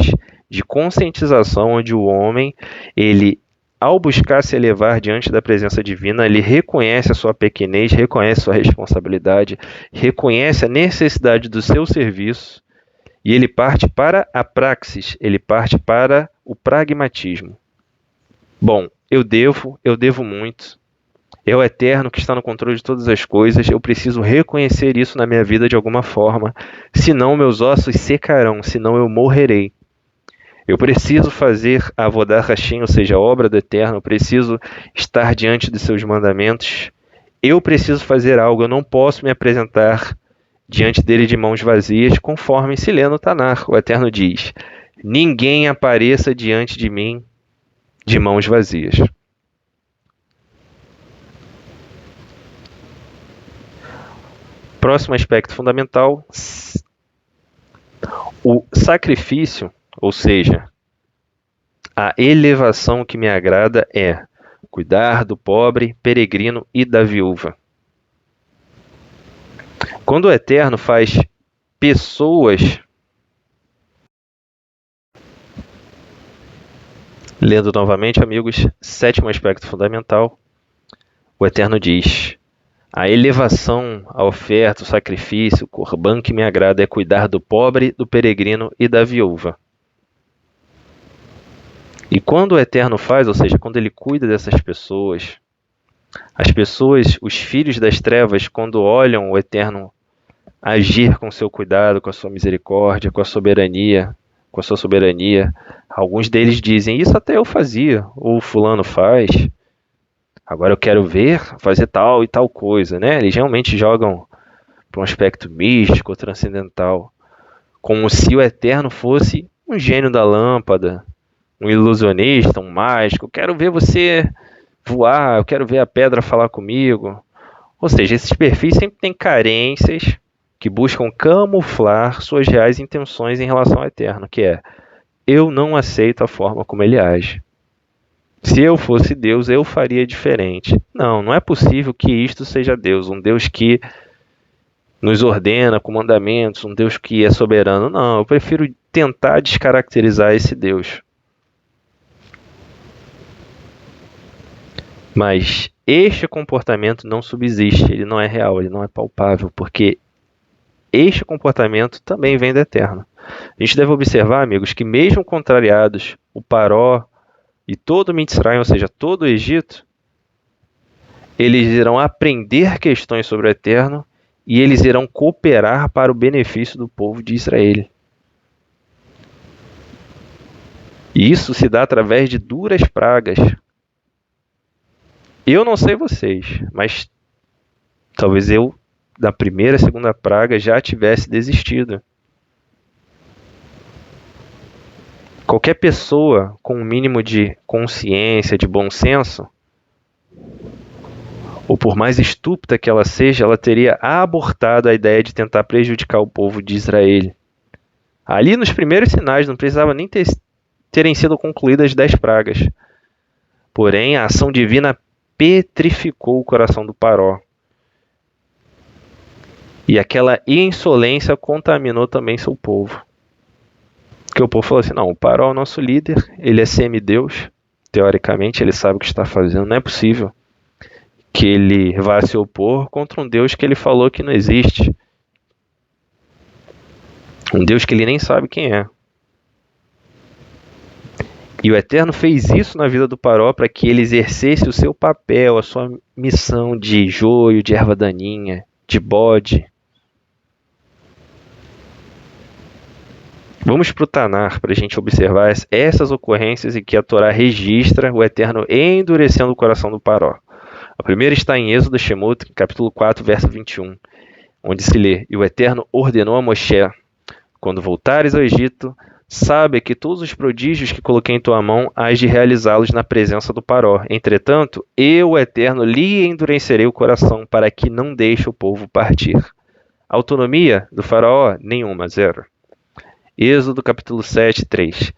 de conscientização onde o homem, ele, ao buscar se elevar diante da presença divina, ele reconhece a sua pequenez, reconhece a sua responsabilidade, reconhece a necessidade do seu serviço e ele parte para a praxis, ele parte para o pragmatismo. Bom, eu devo muito. É o Eterno que está no controle de todas as coisas. Eu preciso reconhecer isso na minha vida de alguma forma. Senão meus ossos secarão, senão eu morrerei. Eu preciso fazer a Avodah Hashem, ou seja, a obra do Eterno. Eu preciso estar diante de seus mandamentos. Eu preciso fazer algo. Eu não posso me apresentar diante dele de mãos vazias, conforme se lê no Tanar. O Eterno diz: ninguém apareça diante de mim de mãos vazias. Próximo aspecto fundamental, o sacrifício, ou seja, a elevação que me agrada é cuidar do pobre, peregrino e da viúva. Quando o Eterno faz pessoas, lendo novamente, amigos, sétimo aspecto fundamental, o Eterno diz: a elevação, a oferta, o sacrifício, o corban que me agrada é cuidar do pobre, do peregrino e da viúva. E quando o Eterno faz, ou seja, quando ele cuida dessas pessoas, as pessoas, os filhos das trevas, quando olham o Eterno agir com seu cuidado, com a sua misericórdia, com a sua soberania, alguns deles dizem: isso até eu fazia, ou fulano faz. Agora eu quero ver fazer tal e tal coisa, né? Eles realmente jogam para um aspecto místico, transcendental, como se o Eterno fosse um gênio da lâmpada, um ilusionista, um mágico. Eu quero ver você voar, eu quero ver a pedra falar comigo. Ou seja, esses perfis sempre têm carências que buscam camuflar suas reais intenções em relação ao Eterno, que é: eu não aceito a forma como ele age. Se eu fosse Deus, eu faria diferente. Não, não é possível que isto seja Deus, um Deus que nos ordena com mandamentos, um Deus que é soberano. Não, eu prefiro tentar descaracterizar esse Deus. Mas este comportamento não subsiste, ele não é real, ele não é palpável, porque este comportamento também vem do Eterno. A gente deve observar, amigos, que mesmo contrariados, o Paró e todo o Mitzrayim, ou seja, todo o Egito, eles irão aprender questões sobre o Eterno e eles irão cooperar para o benefício do povo de Israel. E isso se dá através de duras pragas. Eu não sei vocês, mas talvez eu, da primeira e segunda praga, já tivesse desistido. Qualquer pessoa com um mínimo de consciência, de bom senso, ou por mais estúpida que ela seja, ela teria abortado a ideia de tentar prejudicar o povo de Israel. Ali nos primeiros sinais, não precisava nem terem sido concluídas as 10 pragas. Porém, a ação divina petrificou o coração do Paró. E aquela insolência contaminou também seu povo. Porque o povo falou assim, não, o Paró é o nosso líder, ele é semideus, teoricamente ele sabe o que está fazendo, não é possível que ele vá se opor contra um Deus que ele falou que não existe. Um Deus que ele nem sabe quem é. E o Eterno fez isso na vida do Paró para que ele exercesse o seu papel, a sua missão de joio, de erva daninha, de bode. Vamos para o Tanar para a gente observar essas ocorrências em que a Torá registra o Eterno endurecendo o coração do Paró. A primeira está em Êxodo Shemot, capítulo 4, verso 21, onde se lê: E o Eterno ordenou a Moshe: Quando voltares ao Egito, sabe que todos os prodígios que coloquei em tua mão, hás de realizá-los na presença do Paró. Entretanto, eu, o Eterno, lhe endurecerei o coração, para que não deixe o povo partir. Autonomia do Faraó? Nenhuma, zero. Êxodo capítulo 7, 3.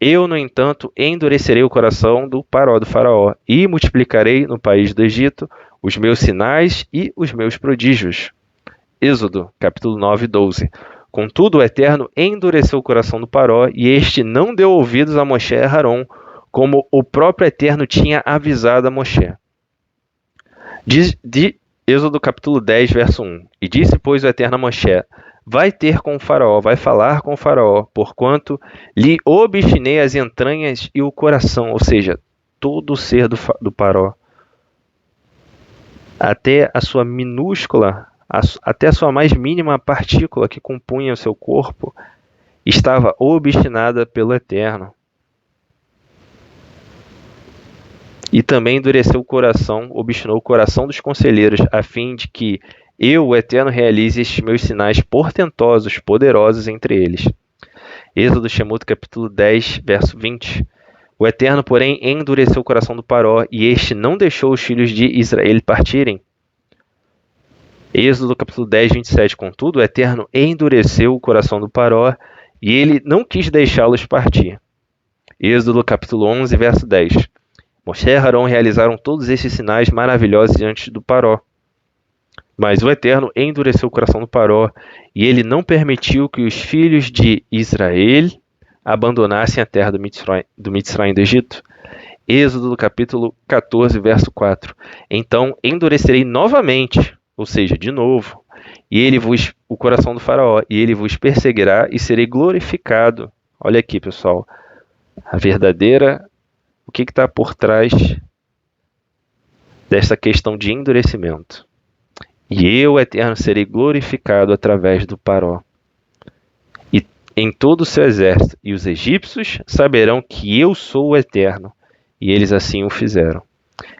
Eu, no entanto, endurecerei o coração do Faraó, e multiplicarei no país do Egito os meus sinais e os meus prodígios. Êxodo, capítulo 9, 12. Contudo, o Eterno endureceu o coração do Paró, e este não deu ouvidos a Moshe e a Arão, como o próprio Eterno tinha avisado a Moshe. Êxodo capítulo 10, verso 1. E disse, pois, o Eterno a Moshe: Vai ter com o Faraó, vai falar com o Faraó, porquanto lhe obstinei as entranhas e o coração, ou seja, todo o ser do Faraó, até a sua minúscula, até a sua mais mínima partícula que compunha o seu corpo, estava obstinada pelo Eterno. E também endureceu o coração, obstinou o coração dos conselheiros, a fim de que eu, o Eterno, realize estes meus sinais portentosos, poderosos entre eles. Êxodo Shemot, capítulo 10, verso 20. O Eterno, porém, endureceu o coração do Paró, e este não deixou os filhos de Israel partirem. Êxodo, capítulo 10, 27. Contudo, o Eterno endureceu o coração do Paró, e ele não quis deixá-los partir. Êxodo, capítulo 11, verso 10. Moshe e Arão realizaram todos esses sinais maravilhosos diante do Paró. Mas o Eterno endureceu o coração do Paró, e ele não permitiu que os filhos de Israel abandonassem a terra do Mitzrayim do Egito. Êxodo capítulo 14, verso 4. Então endurecerei novamente, ou seja, de novo, o coração do Faraó, e ele vos perseguirá e serei glorificado. Olha aqui, pessoal, o que está por trás dessa questão de endurecimento? E eu, Eterno, serei glorificado através do Paró e em todo o seu exército, e os egípcios saberão que eu sou o Eterno, e eles assim o fizeram.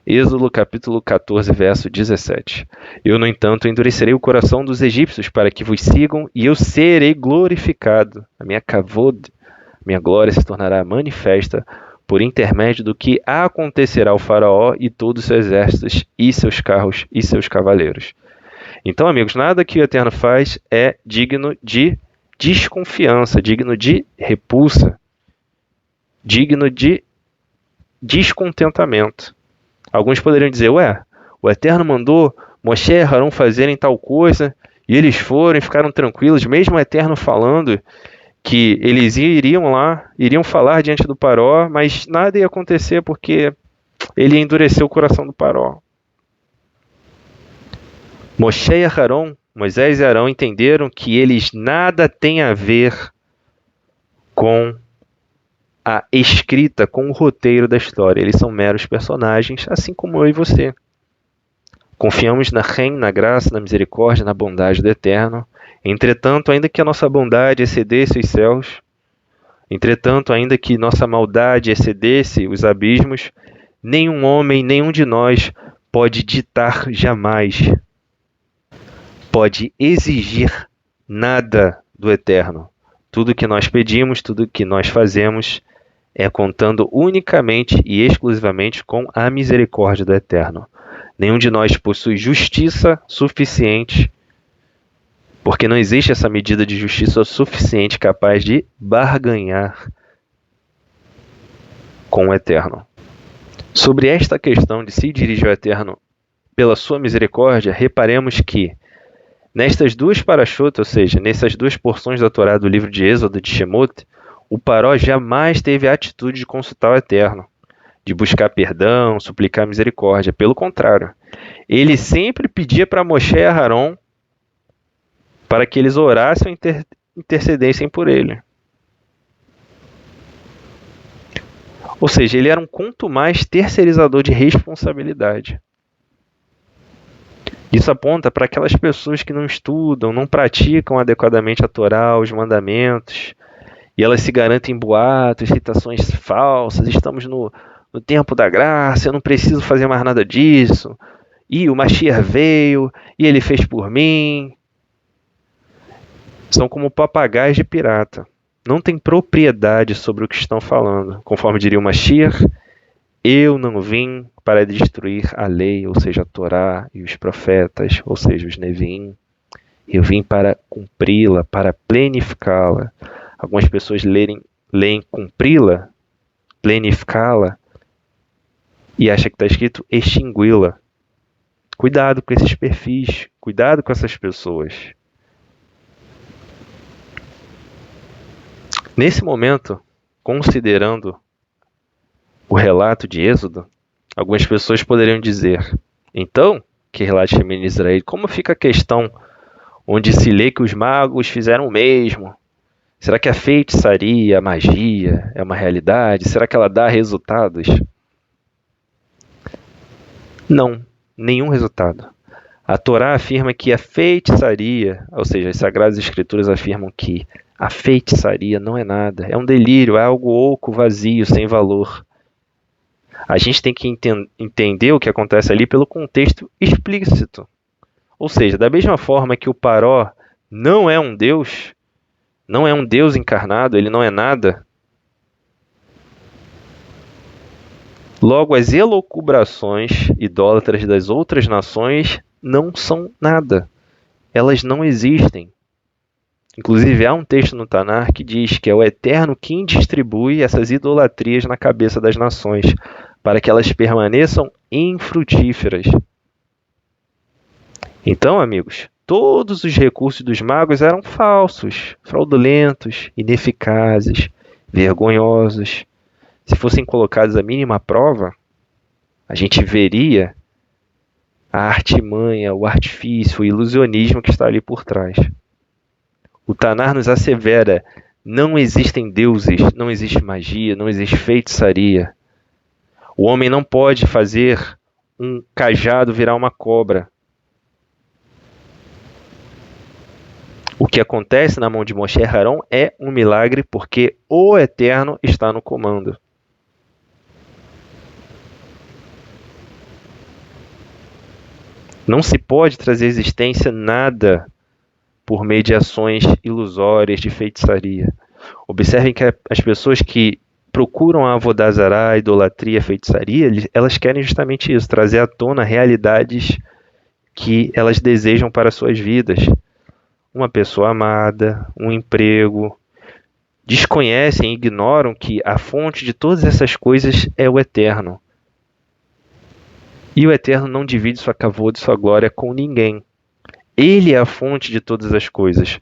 Êxodo capítulo 14, verso 17. Eu, no entanto, endurecerei o coração dos egípcios para que vos sigam, e eu serei glorificado. A minha kavod, minha glória se tornará manifesta por intermédio do que acontecerá ao Faraó e todos os seus exércitos, e seus carros e seus cavaleiros. Então, amigos, nada que o Eterno faz é digno de desconfiança, digno de repulsa, digno de descontentamento. Alguns poderiam dizer, o Eterno mandou Moshe e Arão fazerem tal coisa E eles foram e ficaram tranquilos, mesmo o Eterno falando que eles iriam lá, iriam falar diante do Paró, mas nada ia acontecer porque ele endureceu o coração do Paró. Moshe e Aharon, Moisés e Arão entenderam que eles nada têm a ver com a escrita, com o roteiro da história. Eles são meros personagens, assim como eu e você. Confiamos na Ren, na graça, na misericórdia, na bondade do Eterno. Entretanto, ainda que a nossa bondade excedesse os céus, entretanto, ainda que nossa maldade excedesse os abismos, nenhum homem, nenhum de nós pode ditar jamais, pode exigir nada do Eterno. Tudo que nós pedimos, tudo que nós fazemos é contando unicamente e exclusivamente com a misericórdia do Eterno. Nenhum de nós possui justiça suficiente, porque não existe essa medida de justiça suficiente capaz de barganhar com o Eterno. Sobre esta questão de se dirigir ao Eterno pela sua misericórdia, reparemos que nestas duas parashot, ou seja, nessas duas porções da Torá do livro de Êxodo e de Shemot, o Paró jamais teve a atitude de consultar o Eterno, de buscar perdão, suplicar misericórdia. Pelo contrário, ele sempre pedia para Moshe e Aharon para que eles orassem e intercedessem por ele. Ou seja, ele era um quanto mais terceirizador de responsabilidade. Isso aponta para aquelas pessoas que não estudam, não praticam adequadamente a Torá, os mandamentos, e elas se garantem em boatos, citações falsas. Estamos no tempo da graça, eu não preciso fazer mais nada disso. E o Mashiach veio, e ele fez por mim. São como papagaios de pirata. Não têm propriedade sobre o que estão falando. Conforme diria o Mashiach, eu não vim para destruir a lei, ou seja, a Torá e os profetas, ou seja, os Neviim. Eu vim para cumpri-la, para plenificá-la. Algumas pessoas leem cumpri-la, plenificá-la, e acham que está escrito extingui-la. Cuidado com esses perfis, cuidado com essas pessoas. Nesse momento, considerando o relato de Êxodo, algumas pessoas poderiam dizer, então, que relate em Israel, como fica a questão onde se lê que os magos fizeram o mesmo? Será que a feitiçaria, a magia é uma realidade? Será que ela dá resultados? Não, nenhum resultado. A Torá afirma que a feitiçaria, ou seja, as Sagradas Escrituras afirmam que a feitiçaria não é nada, é um delírio, é algo oco, vazio, sem valor. A gente tem que entender o que acontece ali pelo contexto explícito. Ou seja, da mesma forma que o Paró não é um Deus, não é um Deus encarnado, ele não é nada. Logo, as elucubrações idólatras das outras nações não são nada. Elas não existem. Inclusive, há um texto no Tanar que diz que é o Eterno quem distribui essas idolatrias na cabeça das nações, para que elas permaneçam infrutíferas. Então, amigos, todos os recursos dos magos eram falsos, fraudulentos, ineficazes, vergonhosos. Se fossem colocados à mínima prova, a gente veria a artimanha, o artifício, o ilusionismo que está ali por trás. O Tanar nos assevera, não existem deuses, não existe magia, não existe feitiçaria. O homem não pode fazer um cajado virar uma cobra. O que acontece na mão de Moshe e Aharon é um milagre porque o Eterno está no comando. Não se pode trazer à existência nada por mediações ilusórias de feitiçaria. Observem que as pessoas que procuram a avodazará, a idolatria, a feitiçaria, elas querem justamente isso, trazer à tona realidades que elas desejam para suas vidas. Uma pessoa amada, um emprego. Desconhecem e ignoram que a fonte de todas essas coisas é o Eterno. E o Eterno não divide sua kavod, sua glória com ninguém. Ele é a fonte de todas as coisas.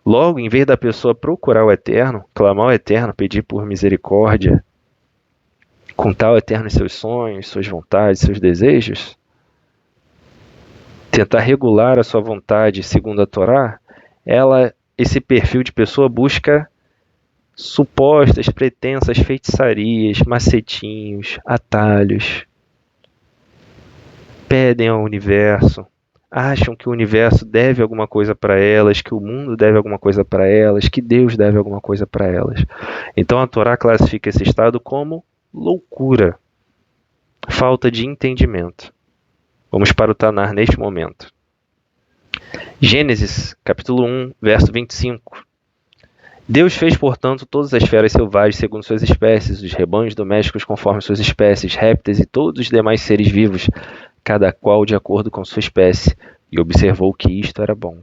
Logo, em vez da pessoa procurar o Eterno, clamar ao Eterno, pedir por misericórdia, contar ao Eterno seus sonhos, suas vontades, seus desejos, tentar regular a sua vontade segundo a Torá, esse perfil de pessoa busca supostas, pretensas feitiçarias, macetinhos, atalhos, pedem ao universo, acham que o universo deve alguma coisa para elas, que o mundo deve alguma coisa para elas, que Deus deve alguma coisa para elas. Então a Torá classifica esse estado como loucura, falta de entendimento. Vamos para o Tanar neste momento. Gênesis, capítulo 1, verso 25. Deus fez, portanto, todas as feras selvagens segundo suas espécies, os rebanhos domésticos conforme suas espécies, répteis e todos os demais seres vivos, cada qual de acordo com sua espécie, e observou que isto era bom.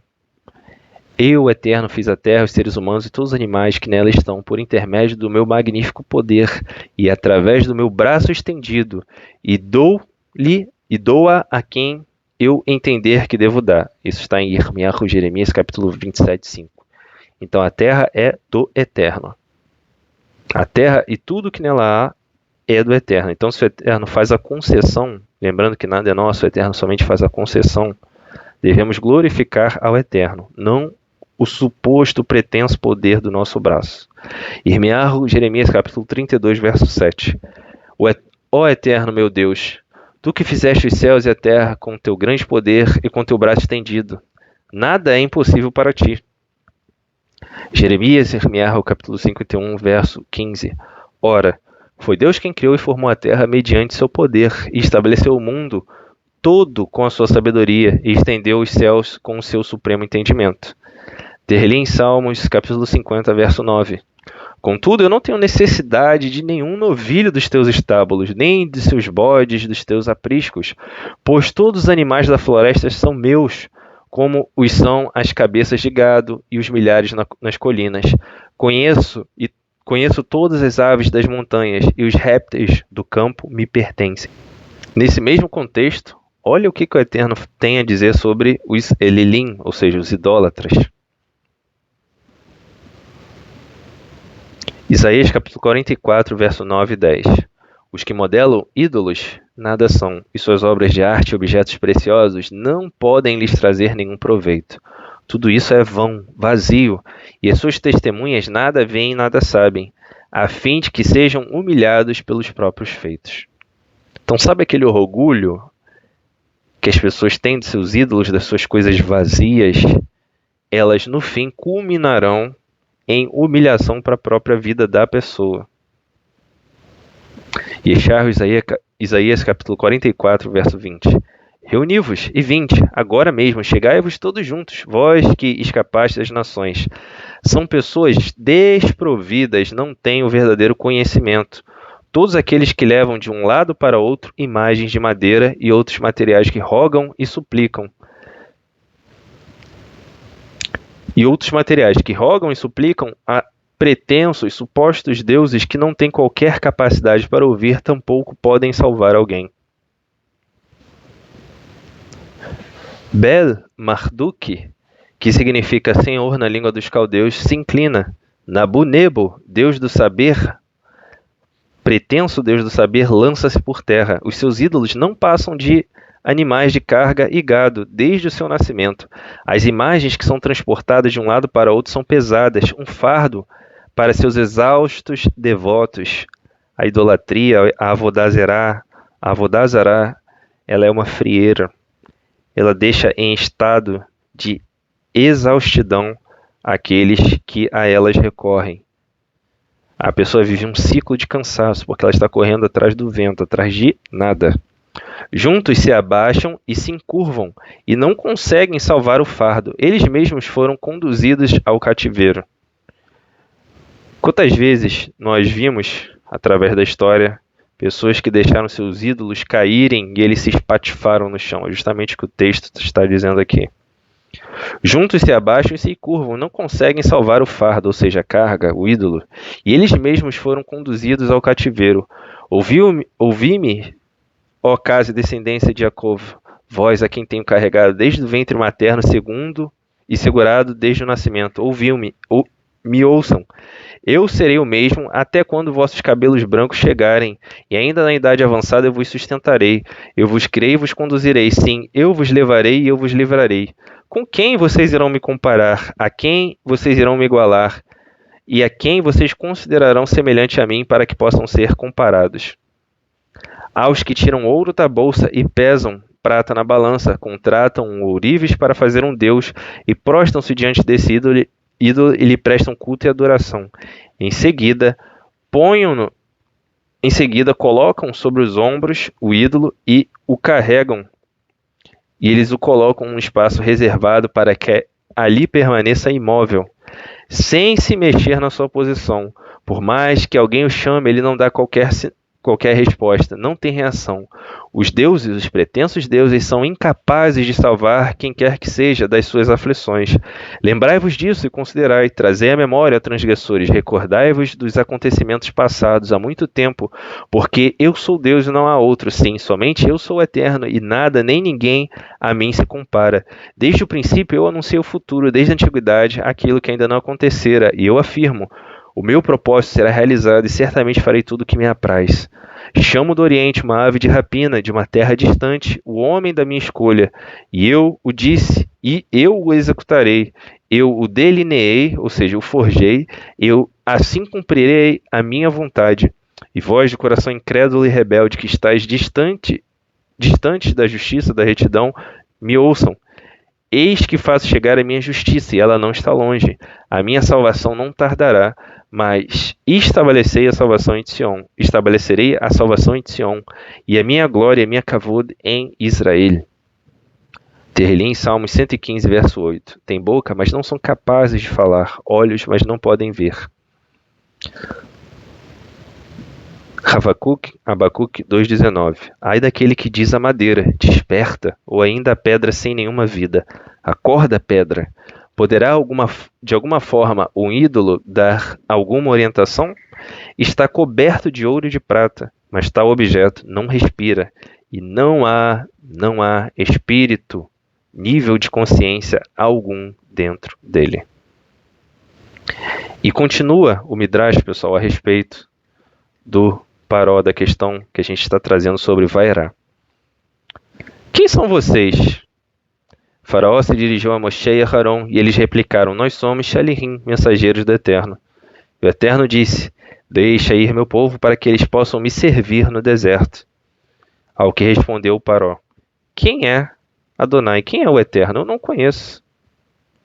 Eu, o Eterno, fiz a terra, os seres humanos e todos os animais que nela estão, por intermédio do meu magnífico poder e através do meu braço estendido, e dou-a a quem eu entender que devo dar. Isso está em Jeremias, capítulo 27, 5. Então a terra é do Eterno. A terra e tudo que nela há é do Eterno. Então se o Eterno faz a concessão, lembrando que nada é nosso, o Eterno somente faz a concessão, devemos glorificar ao Eterno, não o suposto pretenso poder do nosso braço. Jeremias capítulo 32, verso 7. Ó Eterno meu Deus, tu que fizeste os céus e a terra com teu grande poder e com teu braço estendido, nada é impossível para ti. Jeremias capítulo 51, verso 15. Ora, foi Deus quem criou e formou a terra mediante seu poder, e estabeleceu o mundo todo com a sua sabedoria, e estendeu os céus com o seu supremo entendimento. Ter-lhe em Salmos, capítulo 50, verso 9. Contudo, eu não tenho necessidade de nenhum novilho dos teus estábulos, nem de seus bodes dos teus apriscos, pois todos os animais da floresta são meus, como os são as cabeças de gado e os milhares nas colinas. Conheço todas as aves das montanhas, e os répteis do campo me pertencem. Nesse mesmo contexto, olha o que o Eterno tem a dizer sobre os Elilim, ou seja, os idólatras. Isaías capítulo 44, verso 9 e 10. Os que modelam ídolos nada são, e suas obras de arte e objetos preciosos não podem lhes trazer nenhum proveito. Tudo isso é vão, vazio, e as suas testemunhas nada veem, nada sabem, a fim de que sejam humilhados pelos próprios feitos. Então sabe aquele orgulho que as pessoas têm de seus ídolos, das suas coisas vazias? Elas no fim culminarão em humilhação para a própria vida da pessoa. Isaías capítulo 44, verso 20. Reuni-vos e vinde, agora mesmo, chegai-vos todos juntos, vós que escapaste das nações. São pessoas desprovidas, não têm o verdadeiro conhecimento. Todos aqueles que levam de um lado para outro imagens de madeira e outros materiais que rogam e suplicam. A pretensos, supostos deuses que não têm qualquer capacidade para ouvir, tampouco podem salvar alguém. Bel-Marduk, que significa Senhor na língua dos caldeus, se inclina. Nabu-Nebo, Deus do saber, pretenso Deus do saber, lança-se por terra. Os seus ídolos não passam de animais de carga e gado, desde o seu nascimento. As imagens que são transportadas de um lado para outro são pesadas, um fardo para seus exaustos devotos. A idolatria, a Avodazará, ela é uma frieira. Ela deixa em estado de exaustidão aqueles que a elas recorrem. A pessoa vive um ciclo de cansaço, porque ela está correndo atrás do vento, atrás de nada. Juntos se abaixam e se encurvam, e não conseguem salvar o fardo. Eles mesmos foram conduzidos ao cativeiro. Quantas vezes nós vimos, através da história, pessoas que deixaram seus ídolos caírem e eles se espatifaram no chão? É justamente o que o texto está dizendo aqui. Juntos se abaixam e se curvam, não conseguem salvar o fardo, ou seja, a carga, o ídolo, e eles mesmos foram conduzidos ao cativeiro. Ouvi-me, ó casa e descendência de Jacó, vós a quem tenho carregado desde o ventre materno, segundo e segurado desde o nascimento, ouviu-me, me ouçam. Eu serei o mesmo até quando vossos cabelos brancos chegarem, e ainda na idade avançada eu vos sustentarei. Eu vos criei e vos conduzirei, sim, eu vos levarei e eu vos livrarei. Com quem vocês irão me comparar? A quem vocês irão me igualar? E a quem vocês considerarão semelhante a mim para que possam ser comparados? Aos que tiram ouro da bolsa e pesam prata na balança, contratam um ourives para fazer um deus e prostram-se diante desse ídolo e lhe prestam culto e adoração. Em seguida, colocam sobre os ombros o ídolo e o carregam, e eles o colocam num espaço reservado para que ali permaneça imóvel, sem se mexer na sua posição. Por mais que alguém o chame, ele não dá qualquer resposta, não tem reação. Os deuses, os pretensos deuses, são incapazes de salvar quem quer que seja das suas aflições. Lembrai-vos disso e considerai, trazei à memória, transgressores, recordai-vos dos acontecimentos passados há muito tempo, porque eu sou Deus e não há outro, sim, somente eu sou eterno, e nada nem ninguém a mim se compara. Desde o princípio eu anunciei o futuro, desde a antiguidade, aquilo que ainda não acontecera, e eu afirmo, o meu propósito será realizado e certamente farei tudo o que me apraz. Chamo do Oriente uma ave de rapina, de uma terra distante, o homem da minha escolha. E eu o disse, e eu o executarei. Eu o delineei, ou seja, o forjei. Eu assim cumprirei a minha vontade. E vós, de coração incrédulo e rebelde, que estáis distantes da justiça, da retidão, me ouçam. Eis que faço chegar a minha justiça, e ela não está longe. A minha salvação não tardará, mas estabelecerei a salvação em Sião, e a minha glória e a minha kavod em Israel. Terlim, Salmos 115, verso 8. Tem boca, mas não são capazes de falar, olhos, mas não podem ver. Abacuque 2,19. Ai daquele que diz à madeira, desperta, ou ainda a pedra sem nenhuma vida. Acorda, pedra. Poderá de alguma forma um ídolo dar alguma orientação? Está coberto de ouro e de prata, mas tal objeto não respira, e não há espírito, nível de consciência algum dentro dele. E continua o Midrash, pessoal, a respeito do Paró, da questão que a gente está trazendo sobre Vairá. Quem são vocês? Faraó se dirigiu a Moshe e a Haron, e eles replicaram, nós somos Shalihim, mensageiros do Eterno. E o Eterno disse, deixa ir meu povo para que eles possam me servir no deserto. Ao que respondeu o Paró, quem é Adonai? Quem é o Eterno? Eu não conheço.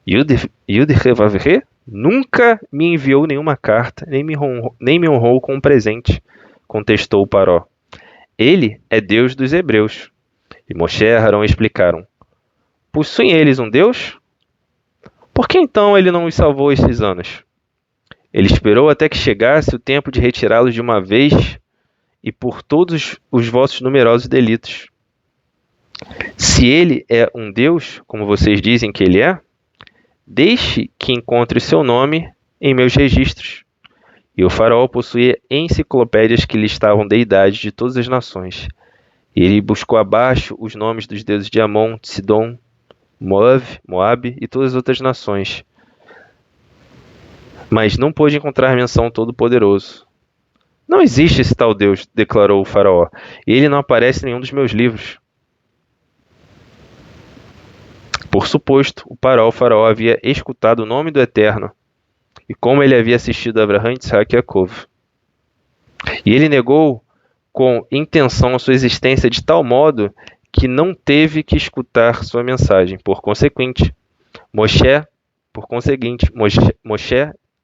Yud-Heh-Vav-Heh nunca me enviou nenhuma carta, nem me honrou com um presente, contestou o Paró. Ele é Deus dos hebreus. E Moshe e Arão explicaram, possuem eles um Deus? Por que então ele não os salvou esses anos? Ele esperou até que chegasse o tempo de retirá-los de uma vez e por todos os vossos numerosos delitos. Se ele é um Deus, como vocês dizem que ele é, deixe que encontre o seu nome em meus registros. E o faraó possuía enciclopédias que listavam deidades de todas as nações. Ele buscou abaixo os nomes dos deuses de Amon, de Sidom, Moabe e todas as outras nações. Mas não pôde encontrar menção ao Todo-Poderoso. Não existe esse tal Deus, declarou o faraó, e ele não aparece em nenhum dos meus livros. Por suposto, o faraó havia escutado o nome do Eterno, e como ele havia assistido a Abraham, Isaac e Jacob. E ele negou com intenção a sua existência de tal modo que não teve que escutar sua mensagem. Por conseguinte, Moshe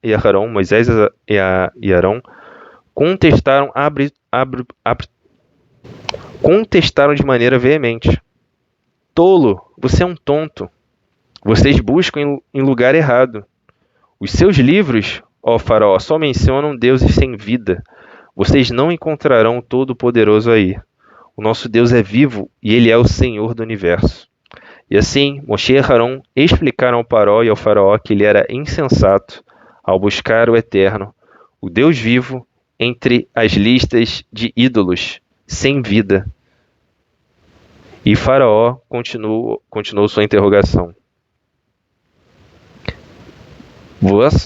e Arão, Moisés e Arão, contestaram de maneira veemente. Tolo, você é um tonto. Vocês buscam em lugar errado. Os seus livros, ó faraó, só mencionam deuses sem vida. Vocês não encontrarão o Todo-Poderoso aí. O nosso Deus é vivo e ele é o Senhor do universo. E assim, Moshe e Arão explicaram ao Paró e ao faraó que ele era insensato ao buscar o Eterno, o Deus vivo, entre as listas de ídolos sem vida. E Faraó continuou sua interrogação.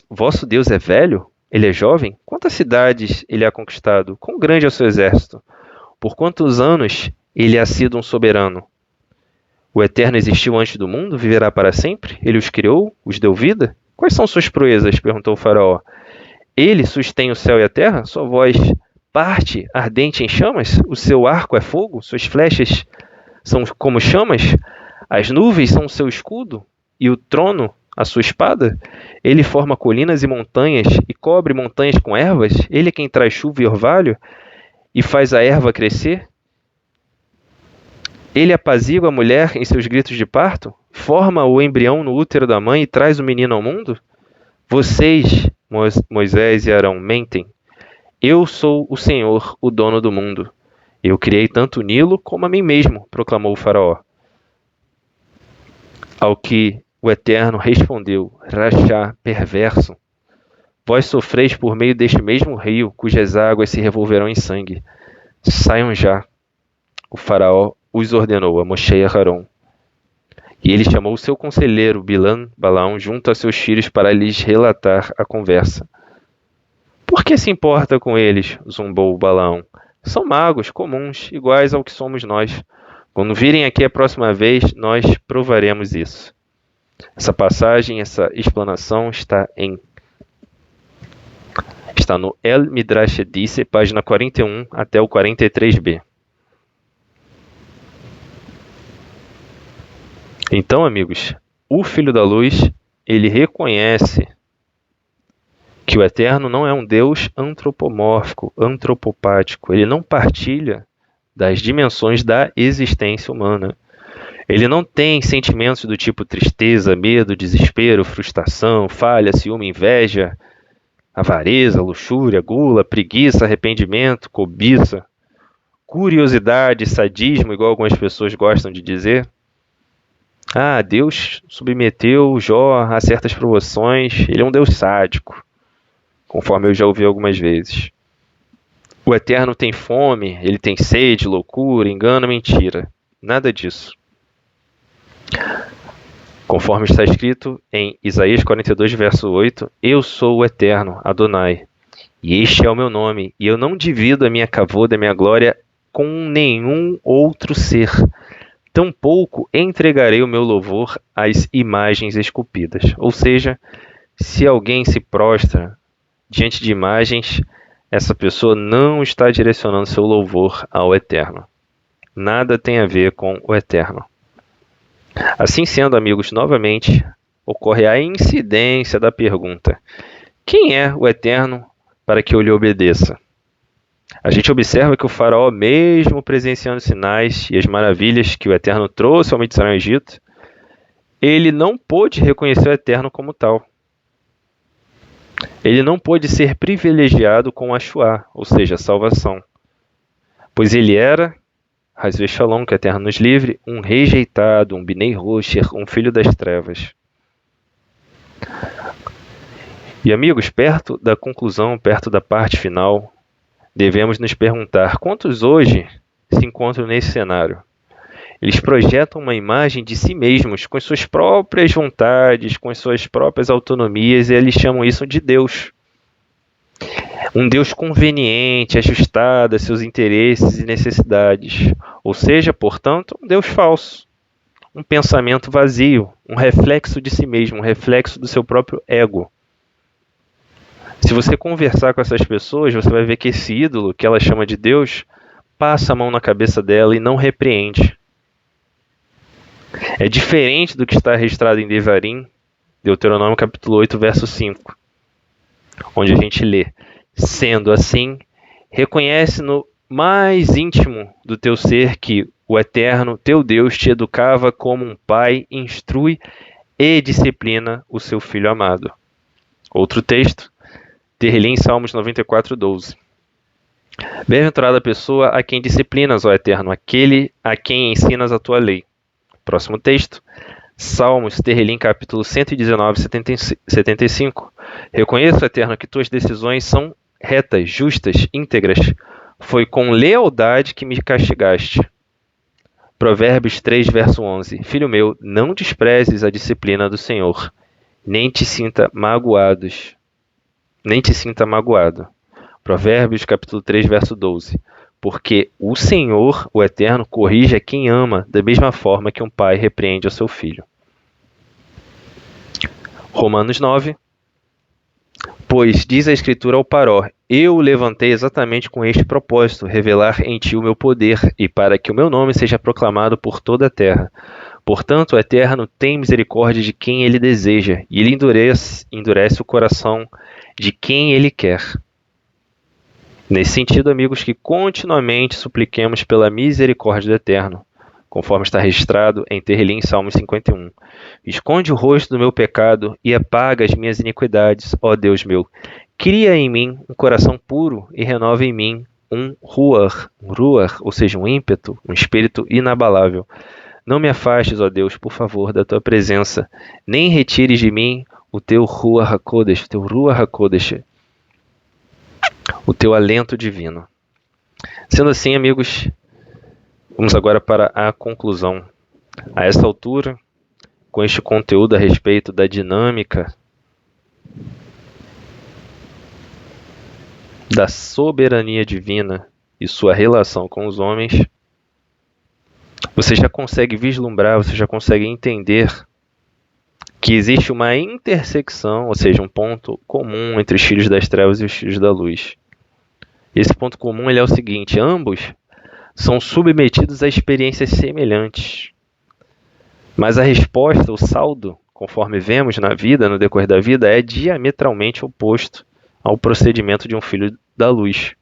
Vosso Deus é velho? Ele é jovem? Quantas cidades ele ha conquistado? Quão grande é o seu exército? Por quantos anos ele ha sido um soberano? O Eterno existiu antes do mundo? Viverá para sempre? Ele os criou? Os deu vida? Quais são suas proezas? Perguntou o Faraó. Ele sustém o céu e a terra? Sua voz parte ardente em chamas? O seu arco é fogo? Suas flechas são como chamas? As nuvens são o seu escudo? E o trono a sua espada? Ele forma colinas e montanhas e cobre montanhas com ervas? Ele é quem traz chuva e orvalho e faz a erva crescer? Ele apazigua a mulher em seus gritos de parto? Forma o embrião no útero da mãe e traz o menino ao mundo? Vocês, Moisés e Arão, mentem. Eu sou o Senhor, o dono do mundo. Eu criei tanto o Nilo como a mim mesmo, proclamou o Faraó. Ao que o Eterno respondeu, Rachá, perverso. Vós sofreis por meio deste mesmo rio, cujas águas se revolverão em sangue. Saiam já. O Faraó os ordenou a Moshe e a Arão. E ele chamou o seu conselheiro, Balaão, junto a seus filhos para lhes relatar a conversa. Por que se importa com eles? Zombou Balaão. São magos comuns, iguais ao que somos nós. Quando virem aqui a próxima vez, nós provaremos isso. Essa passagem, essa explanação está no El Midrash Edisse, página 41 até o 43b. Então, amigos, o Filho da Luz, ele reconhece que o Eterno não é um Deus antropomórfico, antropopático. Ele não partilha das dimensões da existência humana. Ele não tem sentimentos do tipo tristeza, medo, desespero, frustração, falha, ciúme, inveja, avareza, luxúria, gula, preguiça, arrependimento, cobiça, curiosidade, sadismo, igual algumas pessoas gostam de dizer. Deus submeteu Jó a certas provações, ele é um Deus sádico, conforme eu já ouvi algumas vezes. O Eterno tem fome, ele tem sede, loucura, engano, mentira. Nada disso. Conforme está escrito em Isaías 42, verso 8, Eu sou o Eterno, Adonai, e este é o meu nome, e eu não divido a minha kavod, a minha glória, com nenhum outro ser. Tampouco entregarei o meu louvor às imagens esculpidas. Ou seja, se alguém se prostra diante de imagens, essa pessoa não está direcionando seu louvor ao Eterno. Nada tem a ver com o Eterno. Assim sendo, amigos, novamente ocorre a incidência da pergunta: quem é o Eterno para que eu lhe obedeça? A gente observa que o Faraó, mesmo presenciando sinais e as maravilhas que o Eterno trouxe ao Mitzrayim, Egito, ele não pôde reconhecer o Eterno como tal. Ele não pôde ser privilegiado com a Shuá, ou seja, a salvação, pois ele era, Hasve Shalom, que o Eterno nos livre, um rejeitado, um Binei Rocher, um filho das trevas. E amigos, perto da conclusão, perto da parte final, devemos nos perguntar quantos hoje se encontram nesse cenário. Eles projetam uma imagem de si mesmos, com as suas próprias vontades, com as suas próprias autonomias, e eles chamam isso de Deus. Um Deus conveniente, ajustado a seus interesses e necessidades. Ou seja, portanto, um Deus falso. Um pensamento vazio, um reflexo de si mesmo, um reflexo do seu próprio ego. Se você conversar com essas pessoas, você vai ver que esse ídolo, que ela chama de Deus, passa a mão na cabeça dela e não repreende. É diferente do que está registrado em Devarim, Deuteronômio capítulo 8, verso 5, onde a gente lê: Sendo assim, reconhece no mais íntimo do teu ser que o Eterno, teu Deus, te educava como um pai, instrui e disciplina o seu filho amado. Outro texto, Terlim, Salmos 94, 12. Bem-aventurada a pessoa a quem disciplinas, ó Eterno, aquele a quem ensinas a tua lei. Próximo texto, Salmos, Terlim, capítulo 119, 75. Reconheço, Eterno, que tuas decisões são retas, justas, íntegras. Foi com lealdade que me castigaste. Provérbios 3, verso 11. Filho meu, não desprezes a disciplina do Senhor, nem te sinta magoado. Provérbios capítulo 3, verso 12. Porque o Senhor, o Eterno, corrige a quem ama, da mesma forma que um pai repreende ao seu filho. Romanos 9. Pois diz a Escritura ao Paró: eu o levantei exatamente com este propósito, revelar em ti o meu poder, e para que o meu nome seja proclamado por toda a terra. Portanto, o Eterno tem misericórdia de quem ele deseja, e ele endurece o coração de quem ele quer. Nesse sentido, amigos, que continuamente supliquemos pela misericórdia do Eterno, conforme está registrado em Terrilim, Salmos 51. Esconde o rosto do meu pecado e apaga as minhas iniquidades, ó Deus meu. Cria em mim um coração puro e renova em mim um ruach, ou seja, um ímpeto, um espírito inabalável. Não me afastes, ó Deus, por favor, da tua presença, nem retires de mim o teu Ruach HaKodesh, o teu alento divino. Sendo assim, amigos, vamos agora para a conclusão. A essa altura, com este conteúdo a respeito da dinâmica da soberania divina e sua relação com os homens, você já consegue vislumbrar, você já consegue entender que existe uma intersecção, ou seja, um ponto comum entre os filhos das trevas e os filhos da luz. Esse ponto comum ele é o seguinte: ambos são submetidos a experiências semelhantes, mas a resposta, o saldo, conforme vemos na vida, no decorrer da vida, é diametralmente oposto ao procedimento de um filho da luz.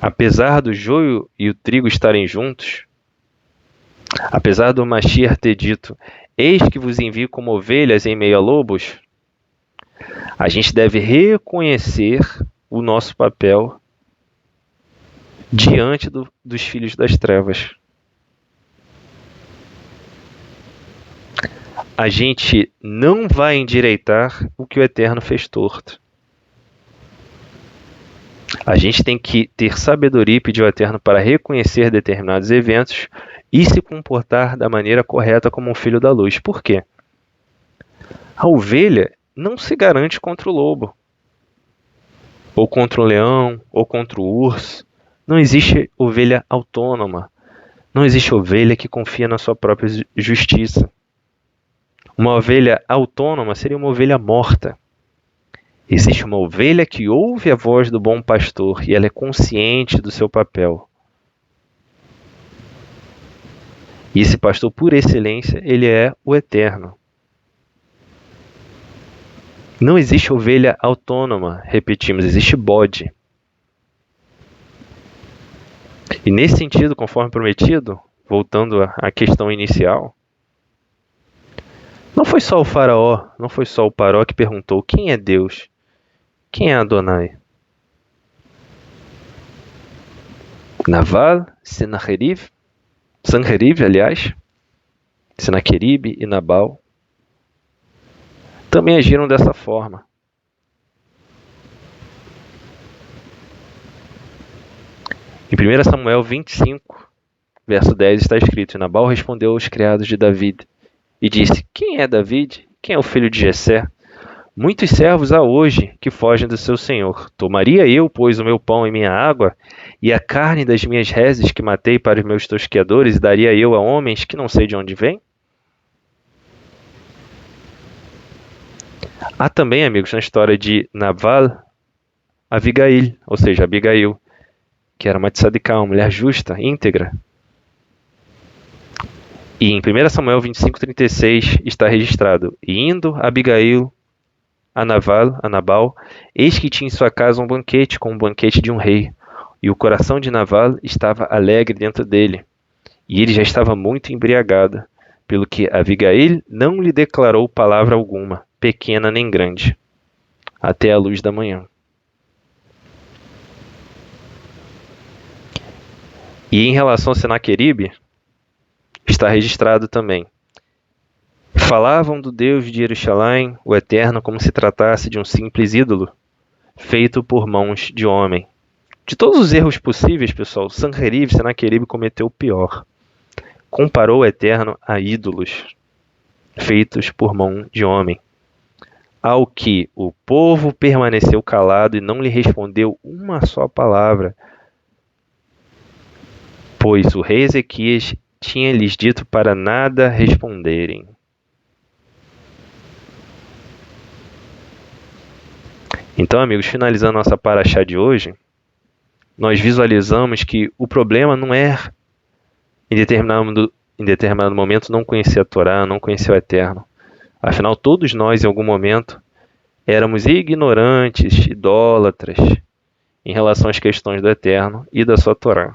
Apesar do joio e o trigo estarem juntos, apesar do Mashiach ter dito: eis que vos envio como ovelhas em meio a lobos, a gente deve reconhecer o nosso papel diante dos filhos das trevas. A gente não vai endireitar o que o Eterno fez torto. A gente tem que ter sabedoria e pedir ao Eterno para reconhecer determinados eventos e se comportar da maneira correta como um filho da luz. Por quê? A ovelha não se garante contra o lobo, ou contra o leão, ou contra o urso. Não existe ovelha autônoma. Não existe ovelha que confia na sua própria justiça. Uma ovelha autônoma seria uma ovelha morta. Existe uma ovelha que ouve a voz do bom pastor e ela é consciente do seu papel. E esse pastor, por excelência, ele é o Eterno. Não existe ovelha autônoma, repetimos, existe bode. E nesse sentido, conforme prometido, voltando à questão inicial, não foi só o faraó, não foi só o Paró que perguntou: quem é Deus? Quem é Adonai? Naval, Sanherib, aliás, Senaqueribe e Nabal também agiram dessa forma. Em 1 Samuel 25, verso 10 está escrito: e Nabal respondeu aos criados de David e disse: quem é David? Quem é o filho de Jessé? Muitos servos há hoje que fogem do seu senhor. Tomaria eu, pois, o meu pão e minha água, e a carne das minhas reses que matei para os meus tosqueadores, e daria eu a homens que não sei de onde vêm? Há também, amigos, na história de Nabal, Abigail, ou seja, Abigail, que era uma tzadikah, uma mulher justa, íntegra. E em 1 Samuel 25:36 está registrado: e indo Abigail a Nabal, eis que tinha em sua casa um banquete, como um banquete de um rei. E o coração de Nabal estava alegre dentro dele, e ele já estava muito embriagado, pelo que Abigail não lhe declarou palavra alguma, pequena nem grande, até a luz da manhã. E em relação a Senaqueribe, está registrado também: falavam do Deus de Jerusalém, o Eterno, como se tratasse de um simples ídolo, feito por mãos de homem. De todos os erros possíveis, pessoal, Sanherib, Senaquerib cometeu o pior. Comparou o Eterno a ídolos feitos por mão de homem. Ao que o povo permaneceu calado e não lhe respondeu uma só palavra, pois o rei Ezequias tinha lhes dito para nada responderem. Então, amigos, finalizando nossa paraxá de hoje, nós visualizamos que o problema não é, em determinado momento, não conhecer a Torá, não conhecer o Eterno. Afinal, todos nós, em algum momento, éramos ignorantes, idólatras, em relação às questões do Eterno e da sua Torá.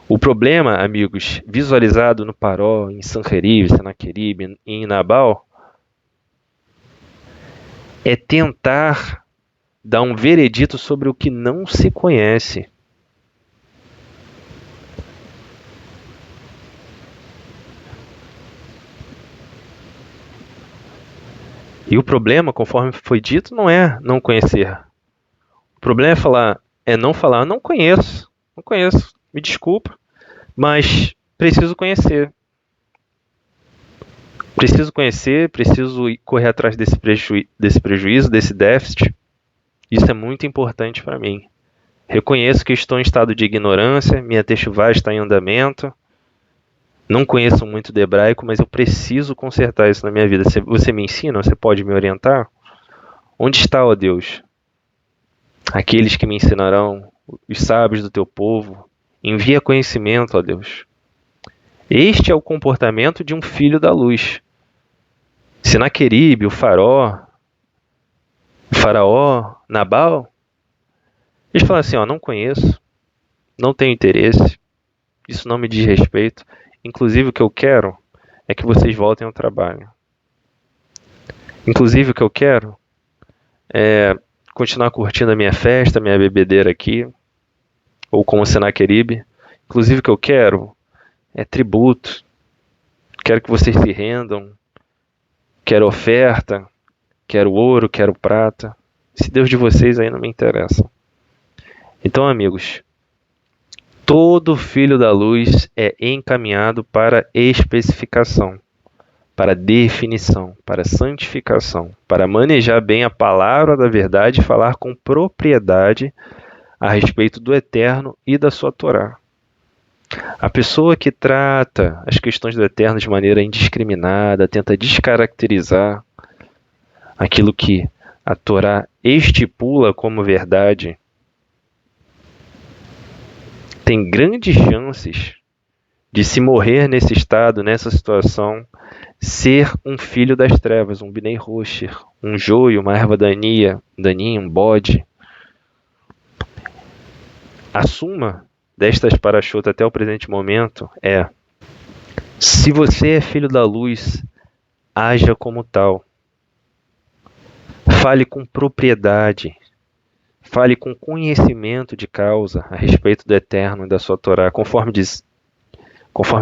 O problema, amigos, visualizado no Paró, em Sanherib, Senaquerib, em Nabal, é tentar dar um veredito sobre o que não se conhece. E o problema, conforme foi dito, não é não conhecer. O problema é não falar, não conheço, me desculpa, mas preciso conhecer. Preciso correr atrás desse prejuízo, desse déficit. Isso é muito importante para mim. Reconheço que estou em estado de ignorância, minha techuvá está em andamento, não conheço muito do hebraico, mas eu preciso consertar isso na minha vida. Você me ensina? Você pode me orientar? Onde está, ó Deus, aqueles que me ensinarão, os sábios do teu povo? Envia conhecimento, ó Deus. Este é o comportamento de um filho da luz. Senaquerib, o faraó, Nabal, eles falam assim, não conheço, não tenho interesse, isso não me diz respeito. Inclusive o que eu quero é que vocês voltem ao trabalho. Inclusive o que eu quero é continuar curtindo a minha festa, a minha bebedeira aqui, ou como Senaquerib. Inclusive o que eu quero é tributo. Quero que vocês se rendam. Quero oferta. Quero ouro, quero prata. Esse Deus de vocês aí não me interessa. Então, amigos, todo filho da luz é encaminhado para especificação, para definição, para santificação, para manejar bem a palavra da verdade e falar com propriedade a respeito do Eterno e da sua Torá. A pessoa que trata as questões do Eterno de maneira indiscriminada, tenta descaracterizar aquilo que a Torá estipula como verdade, tem grandes chances de se morrer nesse estado, nessa situação, ser um filho das trevas, um Bnei Rocher, um joio, uma erva daninha, um bode. A suma destas parashot até o presente momento é: se você é filho da luz, haja como tal. Fale com propriedade. Fale com conhecimento de causa a respeito do Eterno e da sua Torá. Conforme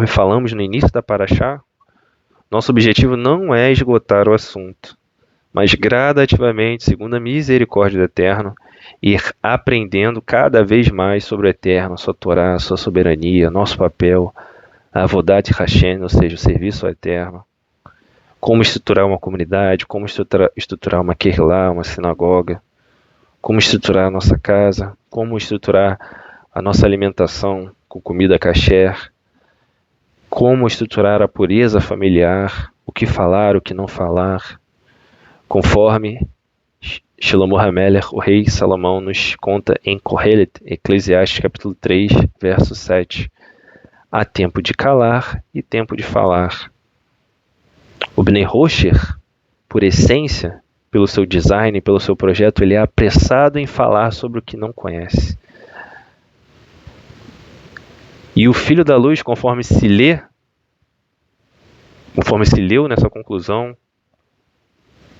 falamos no início da Parashá, nosso objetivo não é esgotar o assunto, mas gradativamente, segundo a misericórdia do Eterno, ir aprendendo cada vez mais sobre o Eterno, a sua Torá, a sua soberania, nosso papel, a Avodat Hashem, ou seja, o serviço ao Eterno, como estruturar uma comunidade, como estruturar uma querilá, uma sinagoga, como estruturar a nossa casa, como estruturar a nossa alimentação com comida kasher, como estruturar a pureza familiar, o que falar, o que não falar, conforme Shlomo HaMelech, o rei Salomão, nos conta em Kohelet, Eclesiastes capítulo 3, verso 7. Há tempo de calar e tempo de falar. O Bnei Rocher, por essência, pelo seu design, pelo seu projeto, ele é apressado em falar sobre o que não conhece. E o Filho da Luz, conforme se leu nessa conclusão,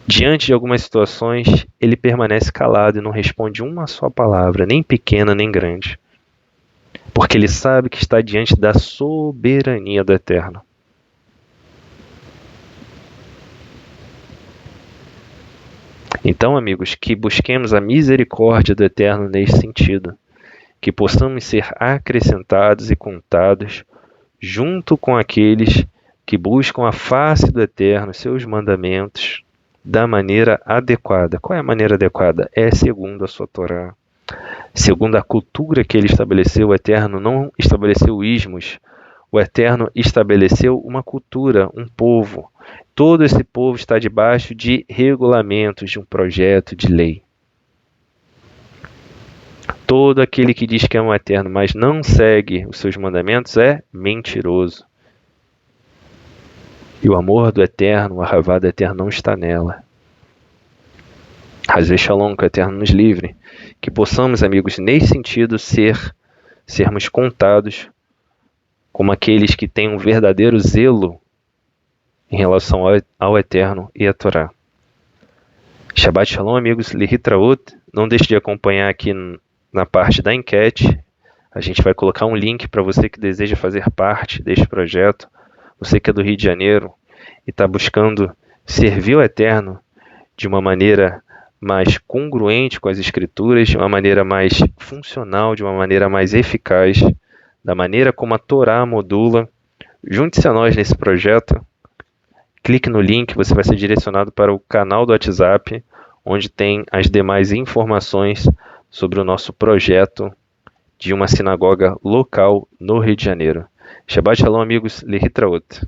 diante de algumas situações, ele permanece calado e não responde uma só palavra, nem pequena nem grande, porque ele sabe que está diante da soberania do Eterno. Então, amigos, que busquemos a misericórdia do Eterno nesse sentido, que possamos ser acrescentados e contados junto com aqueles que buscam a face do Eterno, seus mandamentos, da maneira adequada. Qual é a maneira adequada? É segundo a sua Torá. Segundo a cultura que ele estabeleceu, o Eterno não estabeleceu ismos. O Eterno estabeleceu uma cultura, um povo. Todo esse povo está debaixo de regulamentos, de um projeto de lei. Todo aquele que diz que ama o Eterno, mas não segue os seus mandamentos, é mentiroso. E o amor do Eterno, o ahavá do Eterno não está nela. Hazé Shalom, que o Eterno nos livre. Que possamos, amigos, nesse sentido, sermos contados como aqueles que têm um verdadeiro zelo em relação ao Eterno e à Torá. Shabbat Shalom, amigos. Lihitraot. Não deixe de acompanhar aqui na parte da enquete. A gente vai colocar um link para você que deseja fazer parte deste projeto. Você que é do Rio de Janeiro e está buscando servir o Eterno de uma maneira mais congruente com as Escrituras, de uma maneira mais funcional, de uma maneira mais eficaz, da maneira como a Torá modula. Junte-se a nós nesse projeto. Clique no link, você vai ser direcionado para o canal do WhatsApp, onde tem as demais informações sobre o nosso projeto de uma sinagoga local no Rio de Janeiro. Shabbat Shalom, amigos. Lihitraot.